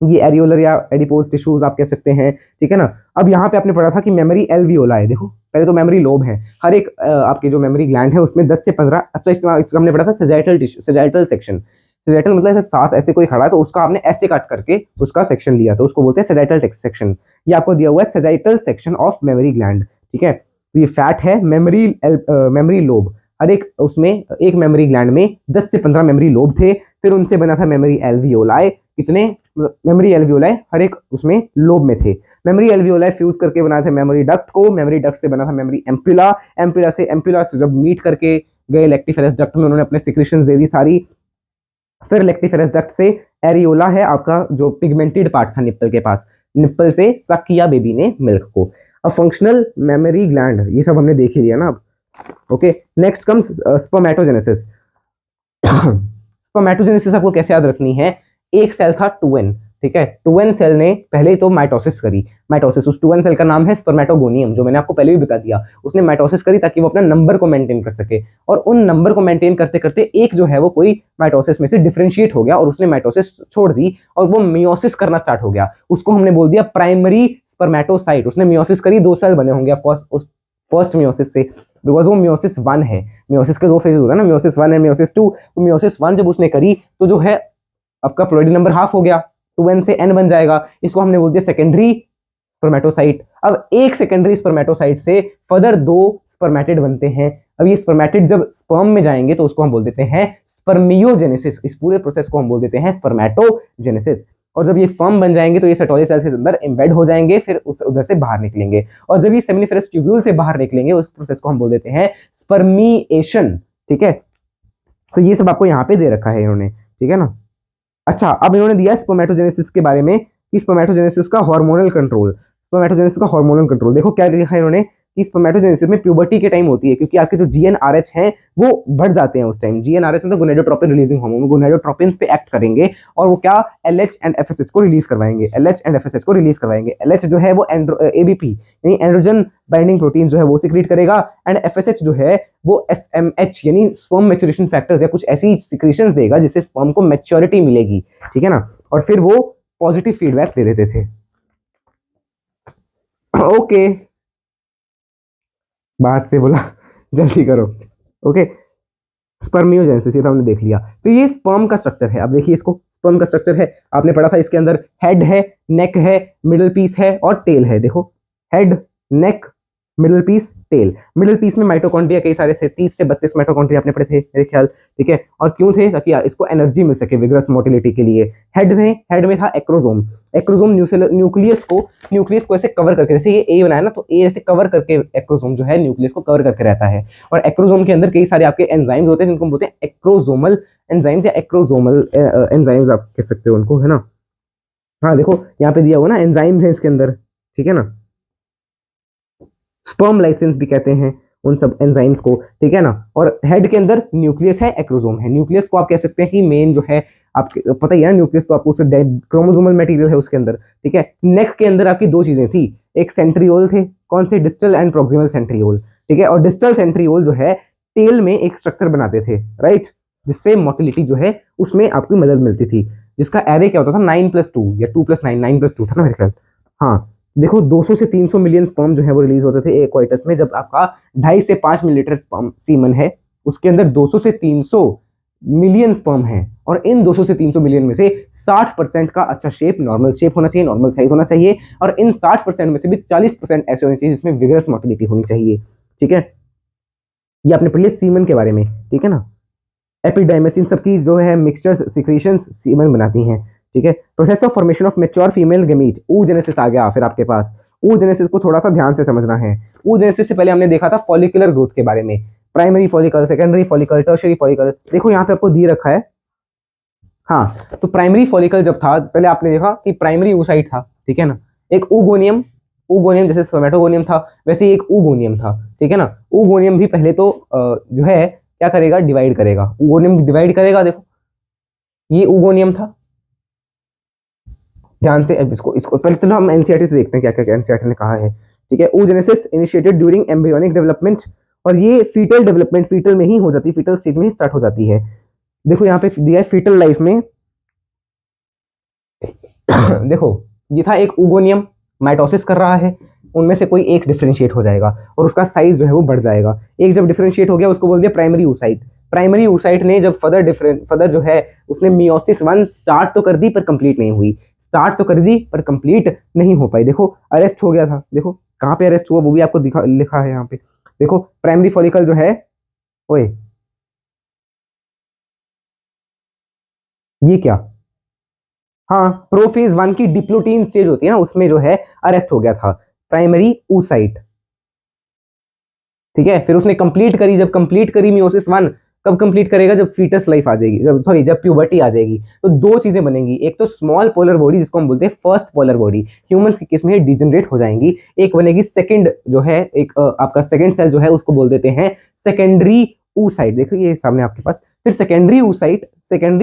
ये एरियोलर या एडिपोज टिश्यूज आप कह सकते हैं, ठीक है ना। अब यहाँ पे आपने पढ़ा था कि मेमोरी एल्वियोला है। देखो पहले तो मेमोरी लोब है, हर एक आपके जो मेमोरी ग्लैंड है उसमें 10 से 15, अच्छा इसका हमने पढ़ा था sagittal tissue, sagittal section. Sagittal मतलब ऐसे साथ ऐसे कोई खड़ा है तो उसका आपने ऐसे काट करके उसका सेक्शन लिया, तो उसको बोलते हैं सेजाइटल सेक्शन। ये आपको दिया हुआ है sagittal section of memory gland, ठीक है। तो ये फैट है, मेमोरी मेमोरी लोब, हर एक उसमें एक मेमोरी ग्लैंड में 10 से 15 मेमोरी लोब थे। फिर उनसे बना था मेमोरी एल्वियोलाई, कितने मेमोरी एल्वियोलाई हर एक उसमें लोब में थे। मेमोरी एल्वियोलाई फ्यूज करके बनाए थे मेमोरी डक्ट को, मेमोरी डक्ट से बना था मेमोरी एम्पुला, एम्पुला से जब मीट करके गए लेक्टिफेरस डक्ट में, उन्होंने अपने सिक्रेशंस दे दी सारी। फिर लेक्टिफेरस डक्ट से एरियोला है आपका जो पिगमेंटेड पार्ट था निप्पल के पास, निप्पल से सक किया बेबी ने मिल्क को। अब फंक्शनल मेमोरी ग्लैंड ये सब हमने देख ही लिया ना अब। Okay, next comes spermatogenesis. Spermatogenesis आपको कैसे याद रखनी है, एक सेल था 2n, ठीक है, 2n सेल ने पहले तो माइटोसिस करी। माइटोसिस, उस 2n सेल का नाम है स्पर्मेटोगोनियम, जो मैंने आपको पहले भी बता दिया। उसने माइटोसिस करी ताकि वो अपना नंबर को मेंटेन कर सके, और उन नंबर को मेंटेन करते करते एक जो है वो कोई माइटोसिस में से डिफरेंशिएट हो गया, और उसने माइटोसिस छोड़ दी और वो मियोसिस करना स्टार्ट हो गया। उसको हमने बोल दिया प्राइमरी स्पर्मेटोसाइट। उसने मियोसिस करी, दो सेल बने होंगे फर्स्ट मियोसिस से, बिकॉज वो मियोसिस 1 है। मियोसिस के दो फेज होता है ना, मियोसिस 1 एंड मियोसिस 2। तो मियोसिस 1 जब उसने करी तो जो है आपका प्लोइडी नंबर हाफ हो गया, 2n से n बन जाएगा। इसको हमने बोल दिया सेकेंडरी स्पर्मेटोसाइट। अब एक सेकेंडरी स्पर्मेटोसाइट से फर्दर दो स्पर्मेटिड बनते हैं। अब ये स्पर्मेटिड जब स्पर्म में जाएंगे तो उसको हम बोल देते हैं स्पर्मियोजेनेसिस। इस पूरे प्रोसेस को हम बोल देते हैं स्पर्मेटोजेनेसिस। और जब ये स्पर्म बन जाएंगे तो ये सेटोली सेल के अंदर एम्बेड हो जाएंगे, फिर उधर से बाहर निकलेंगे। और जब ये सेमिनिफेरस ट्यूब्यूल से बाहर निकलेंगे उस प्रोसेस को हम बोल देते हैं स्पर्मिएशन, ठीक है। तो ये सब आपको यहाँ पे दे रखा है इन्होंने, ठीक है ना। अच्छा, अब इन्होंने दिया स्पर्मेटोजेनेसिस के बारे में कि स्पर्मेटोजेनेसिस का हार्मोनल कंट्रोल। स्पर्मेटोजेनेसिस का हार्मोनल कंट्रोल देखो क्या लिखा है इन्होंने कि स्पर्मेटोजेनेसिस में प्यूबर्टी के टाइम होती है, क्योंकि आपके जो जीएनआरएच हैं वो बढ़ जाते हैं उस टाइम। जीएनआरएच मतलब गोनेडोट्रोपिन रिलीजिंग हार्मोन, गोनेडोट्रोपिन्स पे एक्ट करेंगे और वो क्या एलएच एंड एफएसएच को रिलीज करवाएंगे। एलएच एंड एफएसएच को रिलीज करवाएंगे। एलएच जो है वो एबीपी यानी एंड्रोजन बाइंडिंग प्रोटीन जो है वो सिक्रीट करेगा, एंड एफएसएच जो है वो एसएमएच यानी स्पर्म मैच्योरेशन फैक्टर्स या कुछ ऐसी सिक्रीशंस देगा जिससे स्पर्म को मैच्योरिटी मिलेगी, ठीक है ना। और फिर वो पॉजिटिव फीडबैक दे देते थे। ओके, बाहर से बोला जल्दी करो। ओके, स्पर्मियोजेनेसिस ये तो हमने देख लिया। तो ये स्पर्म का स्ट्रक्चर है। अब देखिए इसको, स्पर्म का स्ट्रक्चर है, आपने पढ़ा था इसके अंदर हेड है, नेक है, मिडिल पीस है और टेल है। देखो head, neck, middle piece, tail. Middle piece में माइटोकॉन्ड्रिया कई सारे थे, 30 से 32 माइटोकॉन्ड्रिया आपने पढ़े थे मेरे ख्याल, ठीक है। और क्यों थे, ताकि इसको एनर्जी मिल सके विग्रस मोटिलिटी के लिए। हेड में था एक्रोसोम। एक्रोसोम न्यूक्लियस को ऐसे कवर करके, जैसे ये ए बनाया ना, तो ए ऐसे कवर करके एक्रोसोम जो है न्यूक्लियस को कवर करके रहता है। और एक्रोसोम के अंदर कई सारे आपके एंजाइम्स होते हैं जिनको हम बोलते हैं एक्रोसोमल एंजाइम्स या एक्रोसोमल एंजाइम्स आप कह सकते हो उनको, है ना। हाँ देखो यहाँ पे दिया हुआ ना, एंजाइम्स है इसके अंदर, ठीक है ना। स्पर्म लाइसेंस भी कहते हैं। उन सब एंजाइम्स को, ठीक है ना। और हेड के अंदर न्यूक्लियस है, एक्रोसोम है। न्यूक्लियस को आप कह सकते हैं कि मेन जो है, आपके पता ही है न्यूक्लियस तो आपको, उससे क्रोमोसोमल मटेरियल है उसके अंदर, ठीक है। नेक के अंदर आपकी दो चीजें थी, एक सेंट्रियोल थे, कौन से, डिस्टल एंड प्रोक्सिमल सेंट्रियोल, ठीक है। और डिस्टल सेंट्रियोल जो है टेल में एक स्ट्रक्चर बनाते थे, राइट, जिससे मोटिलिटी जो है उसमें आपकी मदद मिलती थी, जिसका एरे क्या होता था 9+2 या 2+9, 9+2 था ना मेरे ख्याल। हाँ, देखो 200 से 300 मिलियन स्पर्म जो है वो रिलीज होते थे एक कोइटस में। जब आपका 2.5 से 5 मिलीलीटर स्पर्म सीमन है, उसके अंदर 200 से 300 मिलियन स्पर्म है, और इन 200 से 300 मिलियन में से 60% का अच्छा शेप, नॉर्मल शेप होना चाहिए, नॉर्मल साइज होना चाहिए, और इन 60% में से भी 40% ऐसे होने चाहिए जिसमें विगरस मोटिलिटी होनी चाहिए, ठीक है। ये आपने पढ़ लिया सीमन के बारे में, ठीक है ना। एपिडाइमस इन सबकी जो है मिक्सचर्स, सिक्रीशंस सीमन बनाती हैं, ठीक है। Process of formation of mature female gamete, oogenesis आ गया फिर आपके पास। oogenesis को थोड़ा सा ध्यान से समझना है। oogenesis से पहले हमने देखा था फॉलिकुलर ग्रोथ के बारे में, primary follicle, secondary follicle, tertiary follicle. देखो यहाँ पे आपको दी रखा है, हाँ, तो प्राइमरी फॉलिकल जब था, पहले आपने देखा कि प्राइमरी oocyte था, ठीक है ना। एक oogoनियम, oogoनियम जैसे स्पर्मेटोगोनियम था वैसे ही एक oogoनियम था, ठीक है ना। oogoनियम भी पहले तो जो है क्या करेगा, डिवाइड करेगा, oogoनियम डिवाइड करेगा। देखो ये oogoनियम था, ध्यान से अब इसको इसको पहले चलो हम एनसीईआरटी से देखते हैं क्या क्या एनसीईआरटी ने कहा है, ठीक है। oogenesis initiated during embryonic development, और ये फीटल डेवलपमेंट, फीटल में ही हो जाती है, फीटल स्टेज में ही स्टार्ट हो जाती है। देखो यहाँ पे दिया है फीटल लाइफ में देखो ये था एक oogoनियम, माइटोसिस कर रहा है, उनमें से कोई एक डिफरेंशिएट हो जाएगा और उसका साइज जो है वो बढ़ जाएगा। एक जब डिफरेंशिएट हो गया उसको बोल दिया प्राइमरी oocyte। प्राइमरी oocyte ने जब फर्दर जो है उसने मियोसिस 1 स्टार्ट तो कर दी पर कंप्लीट नहीं हुई, स्टार्ट तो कर दी पर कंप्लीट नहीं हो पाई। देखो अरेस्ट हो गया था, देखो कहाँ पे अरेस्ट हुआ वो भी आपको लिखा है यहाँ पे। देखो प्राइमरी फॉलिकल जो है, ओए ये क्या, हाँ, प्रोफेज 1 की डिप्लोटीन स्टेज होती है ना, उसमें जो है अरेस्ट हो गया था प्राइमरी oocyte, ठीक है। फिर उसने कंप्लीट करी, जब कंप्लीट करी मियोसिस 1, कब कंप्लीट करेगा, जब फीटस लाइफ आ जाएगी, जब सॉरी जब प्यूबर्टी आ जाएगी, तो दो चीजें बनेंगी, एक तो स्मॉल पोलर बॉडी जिसको हम बोलते हैं फर्स्ट पोलर बॉडी, ह्यूमंस के केस में डिजेनरेट हो जाएंगी। एक बनेगी सेकंड जो है, एक आपका सेकंड सेल जो है उसको बोल देते हैं सेकेंडरी oocyte। देखो ये सामने आपके पास, फिर सेकेंडरी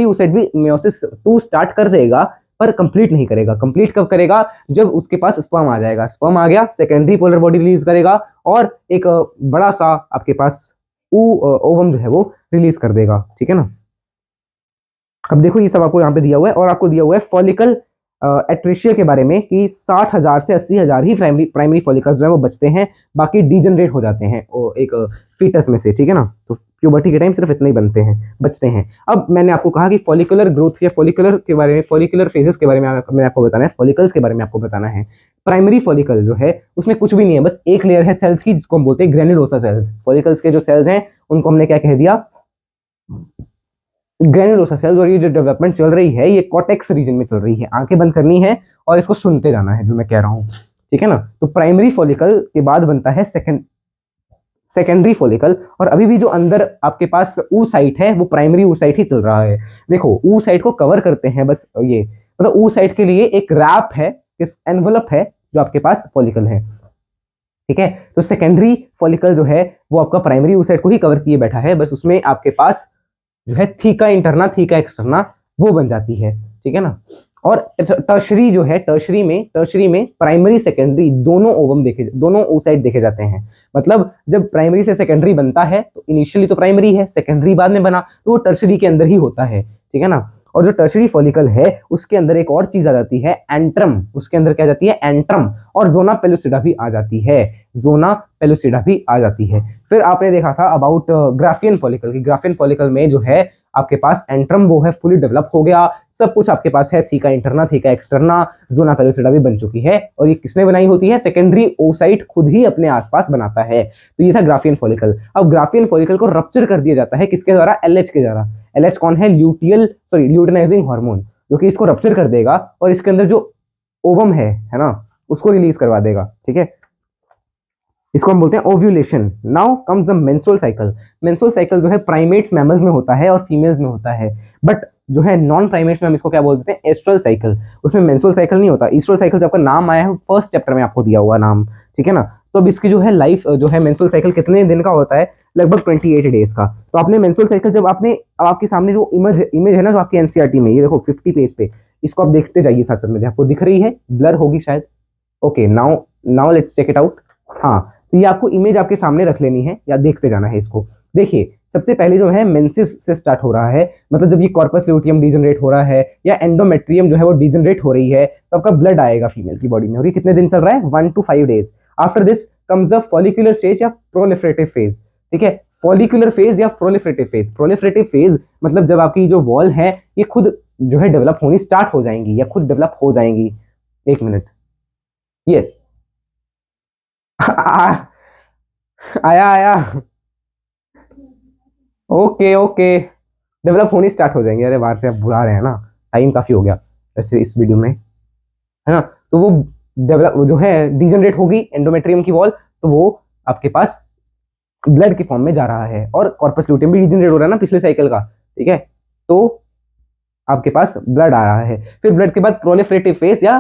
oocyte भी मियोसिस 2 स्टार्ट कर देगा पर कंप्लीट नहीं करेगा। कंप्लीट कब करेगा, जब उसके पास स्पर्म आ जाएगा, स्पर्म आ गया, सेकेंडरी पोलर बॉडी रिलीज करेगा और एक बड़ा सा आपके पास ओवम जो है वो रिलीज कर देगा, ठीक है ना। अब देखो ये सब आपको यहाँ पे दिया हुआ है, और आपको दिया हुआ है फॉलिकल एट्रेशिया के बारे में कि 60,000 से 80,000 ही प्राइमरी फॉलिकल्स जो है वो बचते हैं, बाकी डिजनरेट हो जाते हैं एक फीटस में से, ठीक है ना। तो प्यूबर्टी के टाइम सिर्फ इतने ही बनते हैं, बचते हैं। अब मैंने आपको कहा कि फॉलिकुलर ग्रोथ या फॉलिकुलर के बारे में, फॉलिकुलर फेजेस के बारे में मैंने आपको बताना है, फॉलिकल्स के बारे में आपको बताना है। प्राइमरी फॉलिकल जो है उसमें कुछ भी नहीं है, बस एक लेयर है सेल्स की जिसको हम बोलते हैं ग्रेनुलोसा सेल्स। फॉलिकल्स के जो सेल्स हैं उनको हमने क्या कह दिया, ग्रेनुलोसा सेल्स। और ये जो डेवलपमेंट चल रही है ये कॉर्टेक्स रीजन में चल रही है, आंखें बंद करनी है और इसको सुनते जाना है जो मैं कह रहा हूँ, ठीक है ना। तो प्राइमरी फॉलिकल के बाद बनता है सेकेंडरी फॉलिकल, और अभी भी जो अंदर आपके पास oocyte है वो प्राइमरी oocyte ही चल रहा है। देखो oocyte को कवर करते हैं बस ये, मतलब oocyte के लिए एक रैप है, इस एनवलप है जो आपके पास फॉलिकल है, ठीक है। तो सेकेंडरी फॉलिकल जो है वो आपका प्राइमरी oocyte को ही कवर किए बैठा है, बस उसमें आपके पास जो है थीका इंटरना, थीका एक्सटर्ना वो बन जाती है, ठीक है ना। और टर्शरी जो है, टर्शरी में प्राइमरी सेकेंडरी दोनों ओवम देखे, दोनों oocyte देखे जाते हैं। मतलब जब प्राइमरी से सेकेंडरी बनता है तो इनिशियली तो प्राइमरी है, सेकेंडरी बाद में बना, तो वो टर्शरी के अंदर ही होता है, ठीक है ना। और जो टर्शरी फॉलिकल है उसके अंदर एक और चीज आ जाती है एंट्रम, उसके अंदर क्या जाती है एंट्रम, और जोना पेलुसिडा भी आ जाती है, जोना पेलुसिडा भी आ जाती है। फिर आपने देखा था अबाउट ग्राफियन फॉलिकल की, ग्राफियन फॉलिकल में जो है आपके पास एंट्रम वो है फुली डेवलप हो गया, सब कुछ आपके पास है, theca interna, theca externa, zona pellucida भी बन चुकी है, और ये किसने बनाई होती है, सेकेंडरी oocyte खुद ही अपने आसपास बनाता है। तो ये था ग्राफियन फॉलिकल। अब ग्राफियन फॉलिकल को रप्चर कर दिया जाता है किसके द्वारा, एलएच के द्वारा। एलएच कौन है, ल्यूटिनाइजिंग हार्मोन, जो कि इसको रप्चर कर देगा और इसके अंदर जो ओवम है ना, उसको रिलीज करवा देगा, ठीक है। इसको हम बोलते हैं ovulation. Now comes the menstrual cycle. Menstrual cycle जो है प्राइमेट्स मैमल्स में होता है और फीमेल्स में होता है, बट जो है नॉन प्राइमेट्स में हम इसको क्या बोलते हैं, एस्ट्रल साइकिल। उसमें मेंस्ट्रुअल साइकिल नहीं होता। ईस्ट्रल साइकिल जो आपका नाम आया है फर्स्ट चैप्टर में आपको दिया हुआ नाम, ठीक है ना। तो अब इसकी जो है लाइफ जो है मेंस्ट्रुअल साइकिल कितने दिन का होता है, लगभग 28 डेज का। तो आपने मेंस्ट्रुअल साइकिल जब आपने, अब आपके सामने जो इमेज है ना जो आपकी एनसीईआरटी में, ये देखो 50 पेज पे, इसको आप देखते जाइए साथ साथ में, आपको दिख रही है, ब्लर होगी शायद। Okay, now now let's check it out. हाँ, तो ये आपको इमेज आपके सामने रख लेनी है या देखते जाना है इसको। देखिए सबसे पहले जो है मेंसेस से स्टार्ट हो रहा है, मतलब जब ये कॉर्पस ल्यूटियम डीजनरेट हो रहा है या एंडोमेट्रियम जो है वो डीजनरेट हो रही है, तो आपका ब्लड आएगा फीमेल की बॉडी में, और ये कितने दिन चल रहा है, 1 to 5 days. After this comes the follicular stage या प्रोलिफरेटिव फेज। ठीक है, फॉलिकुलर फेज या प्रोलिफरेटिव फेज। प्रोलिफरेटिव फेज मतलब जब आपकी जो वॉल है ये खुद जो है डेवलप होनी स्टार्ट हो जाएंगी या खुद डेवलप हो जाएंगी। एक मिनट, ये आया आया, ओके ओके, डेवलप होनी स्टार्ट हो जाएंगे। अरे बाहर से आप बुला रहे हैं ना, टाइम काफी हो गया वैसे इस वीडियो में, है ना। तो वो डेवलप जो है डीजनरेट होगी एंडोमेट्रियम की वॉल, तो वो आपके पास ब्लड के फॉर्म में जा रहा है, और कॉर्पस ल्यूटियम भी डीजनरेट हो रहा है ना पिछले साइकिल का। ठीक है, तो आपके पास ब्लड आ रहा है। फिर ब्लड के बाद प्रोलिफरेटिव फेज या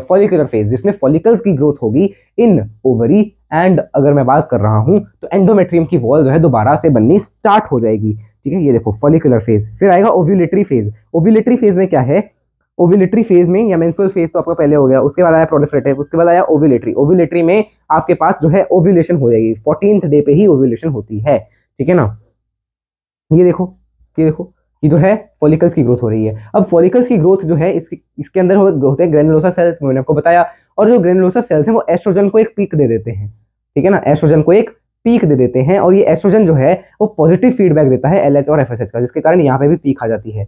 फॉलिकुलर फेज, जिसमें फॉलिकल्स की ग्रोथ होगी इन ओवरी, एंड अगर मैं बात कर रहा हूं तो एंडोमेट्रियम की वॉल जो है दोबारा से बननी स्टार्ट हो जाएगी। ठीक है, ये देखो फॉलिकुलर फेज। फिर आएगा ओव्यूलेटरी फेज। ओव्यूलेटरी फेज में क्या है, ओव्यूलेटरी फेज में या मेंस्ट्रुअल फेज तो आपका पहले हो गया, उसके बाद आया प्रोलिफरेटिव, उसके बाद आया ओव्यूलेटरी। ओव्यूलेटरी में आपके पास जो है ओव्यूलेशन हो जाएगी, 14th डे पे ही ओव्यूलेशन होती है। ठीक है ना, ये देखो, ये देखो, ये जो है फॉलिकल्स की ग्रोथ हो रही है। अब फॉलिकल्स की ग्रोथ जो है इसके अंदर होते हैं ग्रेनुलोसा सेल्स, मैंने आपको बताया। और जो ग्रेनुलोसा सेल्स हैं वो एस्ट्रोजन को एक पीक दे देते हैं। ठीक है ना, एस्ट्रोजन को एक पीक दे देते हैं, और ये एस्ट्रोजन जो है वो पॉजिटिव फीडबैक देता है एलएच और एफएसएच का, जिसके कारण यहाँ पे भी पीक आ जाती है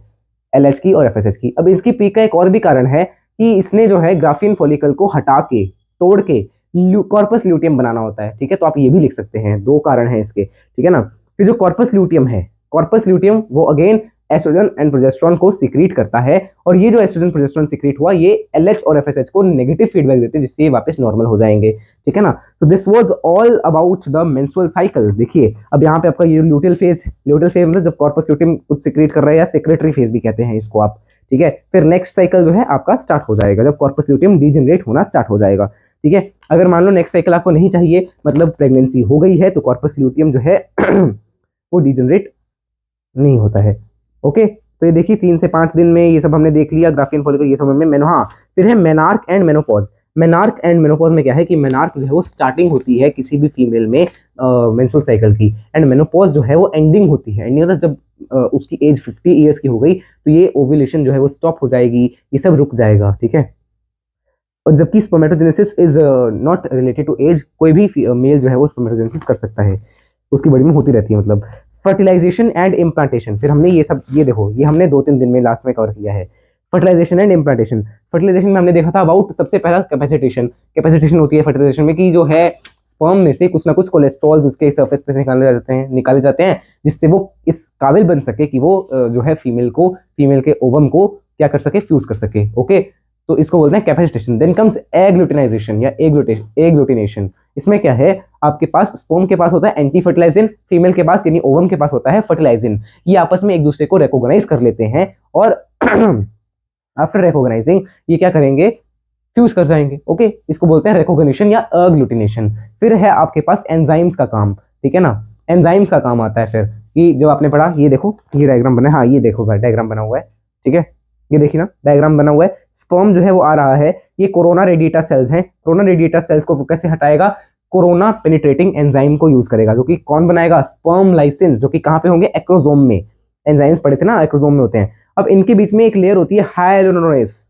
एलएच की और एफएसएच की। अब इसकी पीक का एक और भी कारण है कि इसने जो है ग्राफिन फॉलिकल को हटा के, तोड़ के कॉर्पस ल्यूटियम बनाना होता है। ठीक है, तो आप ये भी लिख सकते हैं, दो कारण हैं इसके। ठीक है ना, फिर जो कॉर्पस ल्यूटियम है, कॉर्पस ल्यूटियम वो अगेन एस्ट्रोजन एंड प्रोजेस्टेरोन को सीक्रेट करता है, और ये जो एस्ट्रोजन प्रोजेस्टेरोन सीक्रेट हुआ ये एलएच और एफएसएच को नेगेटिव फीडबैक देते हैं, जिससे ये वापस नॉर्मल हो जाएंगे। ठीक है ना, तो this was all about the menstrual cycle. देखिए अब यहाँ पे आपका ये ल्यूटियल फेज, ल्यूटियल फेज मतलब जब कॉर्पस ल्यूटियम कुछ सीक्रेट कर रहा है, या सेक्रेटरी फेज भी कहते हैं इसको आप। ठीक है, फिर नेक्स्ट साइकिल जो है आपका स्टार्ट हो जाएगा जब कॉर्पस ल्यूटियम डीजनरेट होना स्टार्ट हो जाएगा। ठीक है, अगर मान लो नेक्स्ट साइकिल आपको नहीं चाहिए, मतलब प्रेगनेंसी हो गई है, तो कॉर्पस ल्यूटियम जो है वो डीजनरेट नहीं होता है। ओके, तो ये देखिए 3 से 5 दिन में ये सब हमने देख लिया, ग्राफिन फॉलिकल ये सब हमने मेनो। हाँ, फिर है menarche and menopause. Menarche and menopause में क्या है कि मेनार्क जो है वो स्टार्टिंग होती है किसी भी फीमेल में मेंस्ट्रुअल साइकिल की, एंड मेनोपॉज जो है वो एंडिंग होती है। एंडिंग मतलब जब उसकी एज 50 ईयर्स की हो गई तो ये ओव्यूलेशन जो है वो स्टॉप हो जाएगी, ये सब रुक जाएगा। ठीक है, और जबकि spermatogenesis is not related to age, कोई भी मेल जो है वो स्पर्मेटोजेनेसिस कर सकता है, उसकी बॉडी में होती रहती है मतलब। फर्टिलाइजेशन एंड इम्प्लांटेशन, फिर हमने ये सब, ये देखो ये हमने 2-3 दिन में लास्ट में कवर किया है। Fertilisation and implantation. फर्टिलाइजेशन में हमने देखा था अबाउट सबसे पहला कैपेसिटेशन। कैपेसिटेशन होती है फर्टिलाइजेशन में कि जो है स्पर्म में से कुछ ना कुछ कोलेस्ट्रॉल उसके सरफेस पे निकाले जाते हैं, जिससे वो इस काबिल बन सके कि वो जो है फीमेल के ओवम को क्या कर सके, फ्यूज कर सके। ओके, तो इसको बोलते हैं capacitation. Then comes agglutinization या एग ल्यूटिनेशन। इसमें क्या है, आपके पास स्पर्म के पास होता है एंटी फर्टिलाइजिन, फीमेल के पास यानी ओवम के पास होता है फर्टिलाइजिन। ये आपस में एक दूसरे को रिकॉग्नाइज कर लेते हैं, और आफ्टर रिकॉग्नाइजिंग ये क्या करेंगे, फ्यूज कर जाएंगे। ओके, इसको बोलते हैं रिकॉग्निशन या अग्लूटिनेशन। फिर है आपके पास एंजाइम्स का काम। ठीक है ना, एंजाइम्स का काम आता है फिर, कि जब आपने पढ़ा, ये देखो ये डायग्राम बना है, हाँ ये देखो भाई डायग्राम बना हुआ है। ठीक है, ये देखिए ना डायग्राम बना हुआ है, स्पर्म जो है वो आ रहा है, ये कोरोना रेडिएटा सेल्स हैं। कोरोना रेडिएटा सेल्स को कैसे हटाएगा, कोरोना पेनिट्रेटिंग एंजाइम को यूज करेगा, जो कि कौन बनाएगा, स्पर्म लाइसिन, जो कि कहां पे होंगे, एक्रोसोम में। एंजाइम्स पढ़े थे ना, एक्रोसोम में होते हैं। अब इनके बीच में एक लेयर होती है हाइलुरोनेस।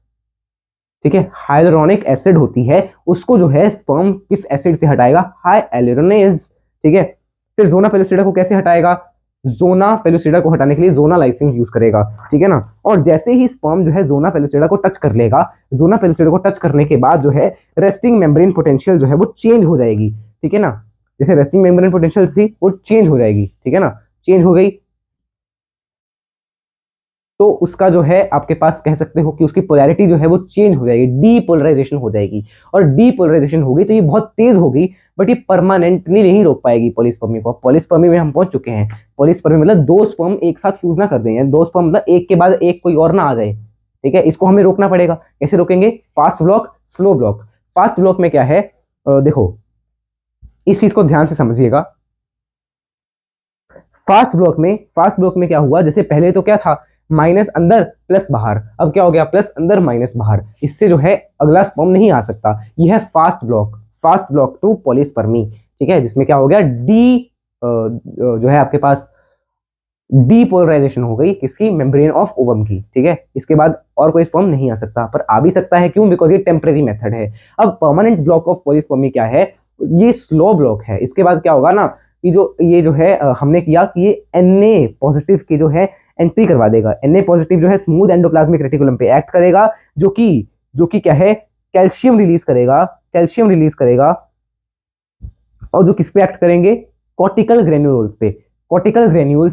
ठीक है, हाइलुरोनिक एसिड होती है, उसको जो है स्पर्म किस एसिड से हटाएगा, हाइलुरोनेस। ठीक है, फिर जोना पेलुसिडा को कैसे हटाएगा, जोना पेलुसिडा को हटाने के लिए जोना लाइसिन यूज करेगा। ठीक है ना, और जैसे ही स्पर्म जो है जोना पेलुसिडा को टच कर लेगा, जोना पेलुसिडा को टच करने के बाद जो है रेस्टिंग मेम्ब्रेन पोटेंशियल जो है वो चेंज हो जाएगी। ठीक है ना, जैसे रेस्टिंग मेम्ब्रेन पोटेंशियल थी वो चेंज हो जाएगी। ठीक है ना, चेंज हो गई, तो उसका जो है आपके पास कह सकते हो कि उसकी पोलैरिटी जो है वो चेंज हो जाएगी, डीपोलराइजेशन हो जाएगी। और डीपोलराइजेशन होगी तो ये बहुत तेज होगी, बट ये परमानेंटली नहीं रोक पाएगी पॉलीस्पर्मी को। पॉलीस्पर्मी में हम पहुंच चुके हैं। पॉलीस्पर्मी मतलब दो स्पर्म एक साथ फ्यूज ना कर दें, दो स्पर्म मतलब एक के बाद एक कोई और ना आ जाए। ठीक है, इसको हमें रोकना पड़ेगा। कैसे रोकेंगे, fast block, slow block. Fast block में क्या है, देखो इस चीज को ध्यान से समझिएगा। फास्ट ब्लॉक में क्या हुआ, जैसे पहले तो क्या था, माइनस अंदर प्लस बाहर, अब क्या हो गया, प्लस अंदर माइनस बाहर, इससे जो है अगला स्पर्म नहीं आ सकता। यह है फास्ट ब्लॉक टू पॉलीस्पर्मी, ठीक है, जिसमें क्या हो गया, डी जो है आपके पास डीपोलराइजेशन हो गई किसकी, मेम्ब्रेन ऑफ ओवम की, ठीक है। इसके बाद और कोई स्पर्म नहीं आ सकता, पर आ भी सकता है, क्यों, बिकॉज ये टेम्परेरी मेथड है। अब परमानेंट ब्लॉक ऑफ पॉलीस्पर्मी क्या है, ये स्लो ब्लॉक है। इसके बाद क्या होगा ना, कि ये जो है हमने किया कि ये Na पॉजिटिव की जो है एंट्री करवा देगा। Na पॉजिटिव जो है स्मूथ एंडोप्लाज्मिक रेटिकुलम पे एक्ट करेगा, जो कि क्या है, कैल्शियम रिलीज करेगा। और जो किस पे एक्ट करेंगे, कॉर्टिकल ग्रेन्यूल्स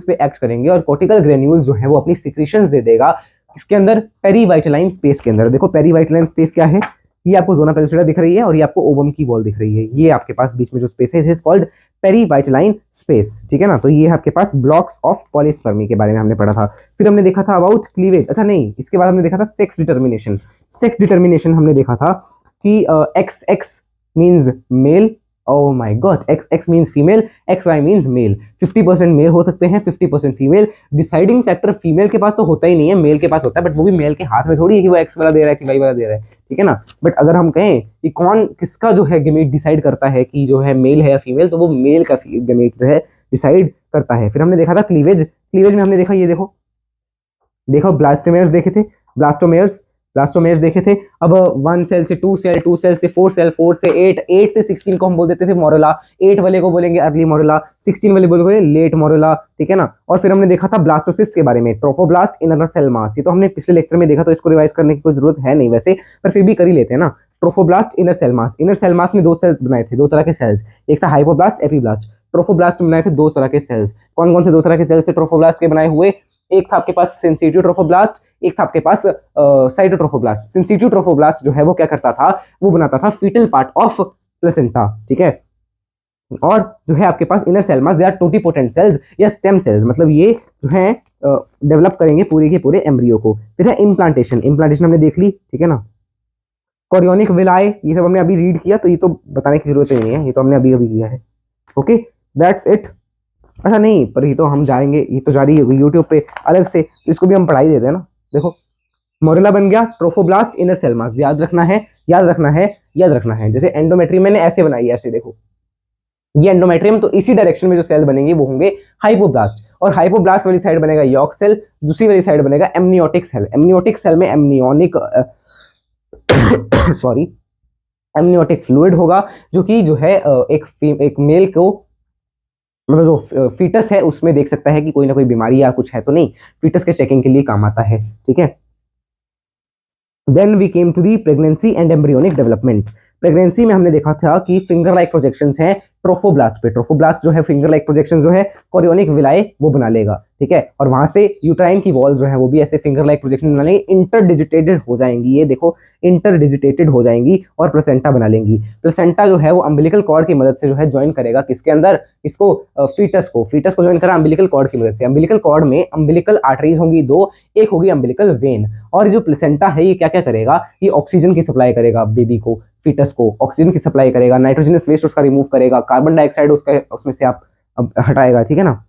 पे एक्ट करेंगे, और कॉर्टिकल ग्रेन्यूल्स जो है वो अपनी सिक्रीशंस दे देगा इसके अंदर, पेरीवाइटलाइन स्पेस के अंदर। देखो पेरीवाइटलाइन स्पेस क्या है, ये आपको जोना पेल्विस्टा दिख रही है और ये आपको ओवम की वॉल दिख रही है। ये आपके पास बीच में जो स्पेस है, इज कॉल्ड पेरीवाइटलाइन स्पेस, ठीक है ना। तो ये आपके पास ब्लॉक्स ऑफ पॉलीस्पर्मी के बारे में हमने पढ़ा था। फिर हमने देखा था अबाउट क्लीवेज, अच्छा नहीं, इसके बाद हमने देखा था सेक्स डिटर्मिनेशन हमने देखा था कि XX means male, oh my god, XX means female, XY means male, 50% mail हो सकते हैं, 50% फीमेल। डिसाइडिंग फैक्टर फीमेल के पास तो होता ही नहीं है, मेल के पास होता है, बट वो भी मेल के हाथ में थोड़ी है कि वो एक्स वाला दे रहा है कि वाई वाला दे रहा है, ठीक है ना। बट अगर हम कहें कि कौन किसका जो है गेमेट डिसाइड करता है कि जो है मेल है या फीमेल, तो वो मेल का गेमेट जो है डिसाइड करता है। फिर हमने देखा था क्लीवेज में हमने देखा, ये देखो ब्लास्टोमेयर्स देखे थे, ब्लास्टोमेयर्स देखे थे। अब 1 सेल से 2 सेल, 2 सेल से 4 सेल, 4 से 8, 8 से 16 को हम बोल देते थे मोरेला, 8 वाले को बोलेंगे अर्ली मोरेला, 16 वाले बोलेंगे लेट मोरेला, ठीक है ना। और फिर हमने देखा था ब्लास्टोसिस्ट के बारे में, ट्रोफोब्लास्ट, इनर सेल मास, ये तो हमने पिछले लेक्चर में देखा, तो इसको रिवाइज करने की कोई जरूरत है नहीं वैसे, पर फिर भी कर ही लेते हैं ना। ट्रोफोब्लास्ट, इनर सेल मास में 2 सेल्स बनाए थे, 2 तरह के सेल्स, एक था हाइपोब्लास्ट, एपीब्लास्ट। ट्रोफोब्लास्ट में बनाए थे 2 तरह के सेल्स। कौन कौन से 2 तरह के सेल्स थे ट्रोफोब्लास्ट के बनाए हुए, एक था आपके पास सेंसिटिव ट्रोफोब्लास्ट, एक था आपके पास साइटोट्रोफोब्लास्ट। सेंसिटिव ट्रोफोब्लास्ट जो है वो क्या करता था, वो बनाता था फीटल पार्ट ऑफ प्लेसेंटा, ठीक है। और जो है आपके पास inner cell mass, they are totipotent cells या स्टेम सेल्स, मतलब ये जो है डेवलप करेंगे पूरे के पूरे एम्ब्रियो को। फिर है इम्प्लांटेशन हमने देख ली, ठीक है ना। कोरियोनिक विलाय, ये सब हमने अभी रीड किया, तो ये तो बताने की जरूरत ही नहीं है, ये तो हमने अभी अभी किया है, ओके, दैट्स इट। अच्छा नहीं, पर ये तो हम जाएंगे, ये तो जारी है यूट्यूब पे अलग से, इसको भी हम पढ़ाई देते हैं ना। देखो मोरेला बन गया, ट्रोफोब्लास्ट, इनर सेल मास, याद रखना है। जैसे एंडोमेट्रियम मैंने ऐसे बनाई है, ऐसे देखो ये एंडोमेट्रियम, तो इसी डायरेक्शन में जो सेल बनेंगे वो होंगे हाइपोब्लास्ट, और हाइपोब्लास्ट वाली साइड बनेगा यॉर्क सेल, दूसरी वाली साइड बनेगा एमनियोटिक सेल। एमनियोटिक सेल में एमनियोनिक सॉरी एमनियोटिक फ्लूइड होगा, जो कि जो है एक मेल को, मतलब जो फीटस है उसमें देख सकता है कि कोई ना कोई बीमारी या कुछ है तो नहीं, फीटस के चेकिंग के लिए काम आता है, ठीक है। Then we came to the pregnancy and embryonic development. Pregnancy में हमने देखा था कि फिंगर लाइक प्रोजेक्शंस हैं ट्रोफोब्लास्ट पे, ट्रोफोब्लास्ट जो है फिंगर लाइक प्रोजेक्शंस जो है कोरियोनिक विलाय वो बना लेगा, ठीक है। और वहां से यूट्राइन की वॉल जो है वो भी ऐसे फिंगर लाइक प्रोजेक्शन बना लेंगी, इंटरडिजिटेटेड हो जाएंगी, ये देखो इंटरडिजिटेटेड हो जाएंगी और प्लेसेंटा बना लेंगी। प्लेसेंटा जो है वो अम्बिलिकल कॉर्ड की मदद से जो है ज्वाइन करेगा किसके अंदर, इसको फीटस को ज्वाइन करा अम्बिलिकल कॉर्ड की मदद से। अम्बिलिकल कॉर्ड में अम्बिलिकल आर्टरीज होंगी 2, एक होगी अम्बिलिकल वेन। और जो प्लेसेंटा है ये क्या क्या करेगा, ये ऑक्सीजन की सप्लाई करेगा बेबी को, फीटस को ऑक्सीजन की सप्लाई करेगा, नाइट्रोजनस वेस्ट उसका रिमूव करेगा, कार्बन डाइऑक्साइड उसका उसमें से आप हटाएगा, ठीक है ना,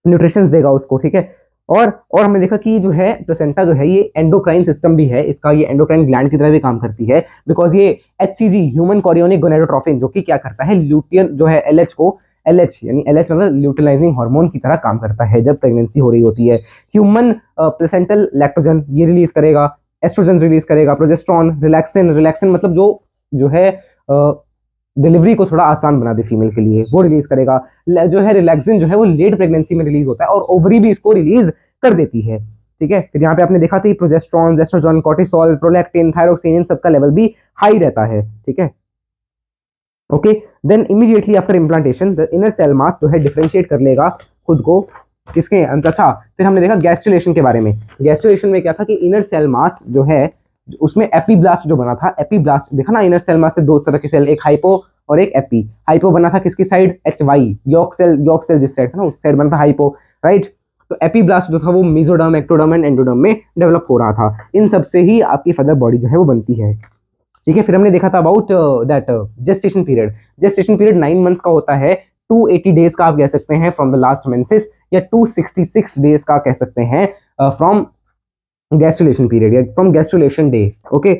न्यूट्रिशंस देगा उसको, ठीक है। और हमने देखा कि जो है प्लेसेंटा जो है ये एंडोक्राइन सिस्टम भी है इसका, ये एंडोक्राइन ग्लैंड की तरह भी काम करती है, बिकॉज ये HCG ह्यूमन कोरियोनिक गोनेडोट्रोफिन जो कि क्या करता है, ल्यूटियन जो है LH को, LH यानी LH मतलब ल्यूटिलाइजिंग हार्मोन की तरह काम करता है जब प्रेगनेंसी हो रही होती है। ह्यूमन प्लेसेंटल लैक्टोजन ये रिलीज करेगा, एस्ट्रोजन रिलीज करेगा, प्रोजेस्टेरोन, रिलैक्सिन मतलब जो है डिलीवरी को थोड़ा आसान बना दे फीमेल के लिए, वो रिलीज करेगा। जो है रिलैक्सिन जो है वो लेट प्रेगनेंसी में रिलीज होता है और ओवरी भी इसको रिलीज कर देती है, ठीक है। फिर यहाँ पे आपने देखा था progesterone, estrogen, cortisol, prolactin, thyroxine, इन सबका लेवल भी हाई रहता है, ठीक है। Okay, then immediately after implantation the inner cell mass जो है डिफरेंशिएट कर लेगा खुद को किसके अंदर। अच्छा, फिर हमने देखा गैस्ट्रुलेशन के बारे में। गैस्ट्रुलेशन में क्या था कि इनर सेल मास जो है उसमें एपीब्लास्ट जो बना था, एपीब्लास्ट देखा ना, इनर सेल मास से 2 तरह के सेल, एक हाइपो और एक एपी। हाइपो बना था किसकी साइड, HY यॉर्क सेल जिस साइड था ना उस साइड बना था हाइपो, राइट। तो एपीब्लास्ट जो था वो मेसोडर्म, एक्टोडर्म एंड एंडोडर्म में डेवलप हो रहा था। इन सब से ही आपकी फर्दर बॉडी जो है वो बनती है, ठीक है। फिर हमने देखा था about that gestation period. Gestation period 9 months का होता है। 280 डेज का आप कह सकते हैं फ्रॉम द लास्ट मेंसेस, या 266 डेज का कह सकते हैं फ्रॉम गैस्ट्रुलेशन पीरियड या फ्रॉम गैस्ट्रुलेशन डे। ओके,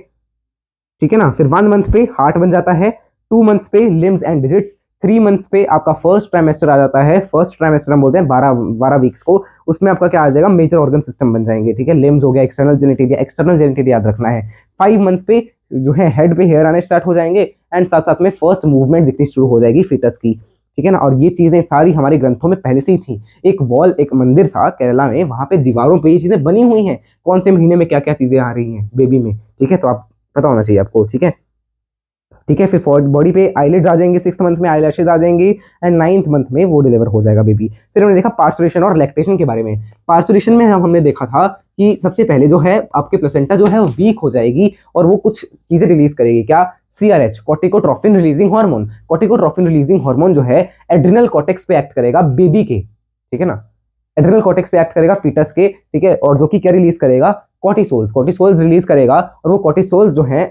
ठीक है ना। फिर 1 मंथ पे हार्ट बन जाता है, 2 मंथ्स पे लिम्स एंड डिजिट्स, 3 मंथ्स पे आपका फर्स्ट ट्राइमेस्टर आ जाता है। फर्स्ट ट्राइमेस्टर हम बोलते हैं 12 वीक्स को। उसमें आपका क्या आ जाएगा, मेजर ऑर्गन सिस्टम बन जाएंगे। ठीक है, लिम्स हो गया, एक्सटर्नल जेनिटेलिया, एक्सटर्नल जेनिटेलिया याद रखना है। 5 मंथ्स पे जो है हेड पे हेयर आने स्टार्ट हो जाएंगे, एंड साथ साथ में फर्स्ट मूवमेंट दिखनी शुरू हो जाएगी फीटस की। ठीक है ना। और ये चीजें सारी हमारे ग्रंथों में पहले से ही थी। एक वॉल, एक मंदिर था केरला में, वहां पे दीवारों पे ये चीजें बनी हुई हैं, कौन से महीने में क्या क्या चीजें आ रही हैं बेबी में। ठीक है, तो आप पता होना चाहिए आपको। ठीक है, ठीक है। फिर बॉडी पे आईलिड्स आ जाएंगे, 6th मंथ में आईलैशेस आ जाएंगी, एंड 9th मंथ में वो डिलीवर हो जाएगा बेबी। फिर हमने देखा पार्चुरेशन और लैक्टेशन के बारे में। पार्चुरेशन में हमने देखा था कि सबसे पहले जो है आपके प्लेसेंटा जो है वो वीक हो जाएगी, और वो कुछ चीजें रिलीज करेगी। क्या? CRH, corticotrophin releasing hormone. Corticotrophin releasing hormone जो है एड्रिनल कॉर्टेक्स पे एक्ट करेगा बेबी के। ठीक है ना, एड्रिनल कॉर्टेक्स पे एक्ट करेगा फीटस के। ठीक है, और जो कि क्या रिलीज करेगा, कॉर्टिसोल्स। कॉर्टिसोल्स रिलीज करेगा, और वो कॉर्टिसोल्स जो है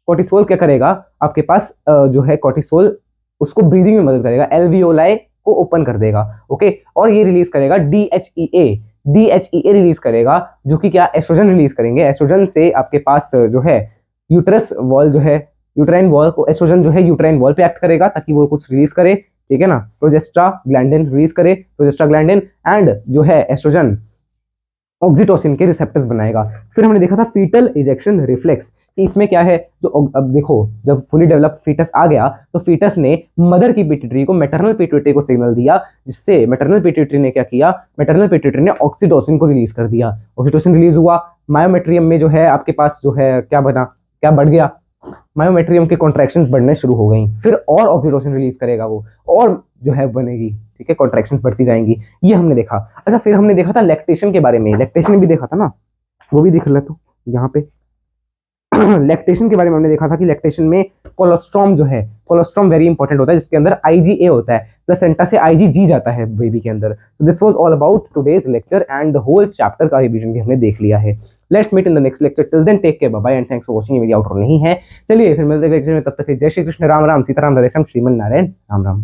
कॉर्टिसोल क्या करेगा आपके पास, जो है कॉर्टिसोल उसको ब्रीदिंग में मदद करेगा, एल्वियोलाई को ओपन कर देगा। ओके, और ये रिलीज करेगा DHEA। DHEA रिलीज करेगा, जो कि क्या, एस्ट्रोजन रिलीज करेंगे। एस्ट्रोजन से आपके पास जो है यूट्रस वॉल जो है, यूट्राइन वॉल को एस्ट्रोजन जो है यूट्राइन वॉल पे एक्ट करेगा ताकि वो कुछ रिलीज करे। ठीक है ना, प्रोजेस्टाग्लैंडिन रिलीज करे, प्रोजेस्टाग्लैंडिन, एंड जो है एस्ट्रोजन ऑक्सीटोसिन के रिसेप्टर्स बनाएगा। फिर हमने देखा था फीटल इजेक्शन रिफ्लेक्स, कि इसमें क्या है, जो अब देखो, जब फुली डेवलप्ड फीटस आ गया तो फीटस ने मदर की पिट्यूटरी को, मैटरनल पिट्यूटरी को सिग्नल दिया, जिससे मैटरनल पिट्यूटरी ने क्या किया, मैटरनल पिट्यूटरी ने ऑक्सीटोसिन को रिलीज कर दिया। ऑक्सीटोसिन रिलीज हुआ, मायोमेट्रियम में जो है आपके पास जो है क्या बना, क्या बढ़ गया, मायोमेट्रियम के कॉन्ट्रैक्शंस बढ़ने शुरू हो गई। फिर और ऑक्सीटोसिन रिलीज करेगा वो, और जो है बनेगी। ठीक है, कॉन्ट्रैक्शंस बढ़ती जाएंगी, ये हमने देखा। अच्छा, फिर हमने देखा था लैक्टेशन के बारे में। लैक्टेशन भी देखा था ना, वो भी देख ले तो यहाँ पे लैक्टेशन के बारे में हमने देखा था कि लैक्टेशन में कोलोस्ट्रॉम जो है, कोलोस्ट्रॉम वेरी इंपॉर्टेंट होता है, जिसके अंदर IgA होता है, प्लेसेंटा से IgG जाता है बेबी के अंदर। तो this was all about today's lecture, and the whole chapter का रिवीजन भी हमने देख लिया है। Let's meet in the next lecture, till then take care, bye bye, and thanks for watching. ये मेरी आउटरो नहीं है, चलिए फिर मिलते हैं लेक्चर में, तब तक जय श्री कृष्ण, राम राम, सीताराम, राधेश्याम, श्रीमन नारायण, राम राम।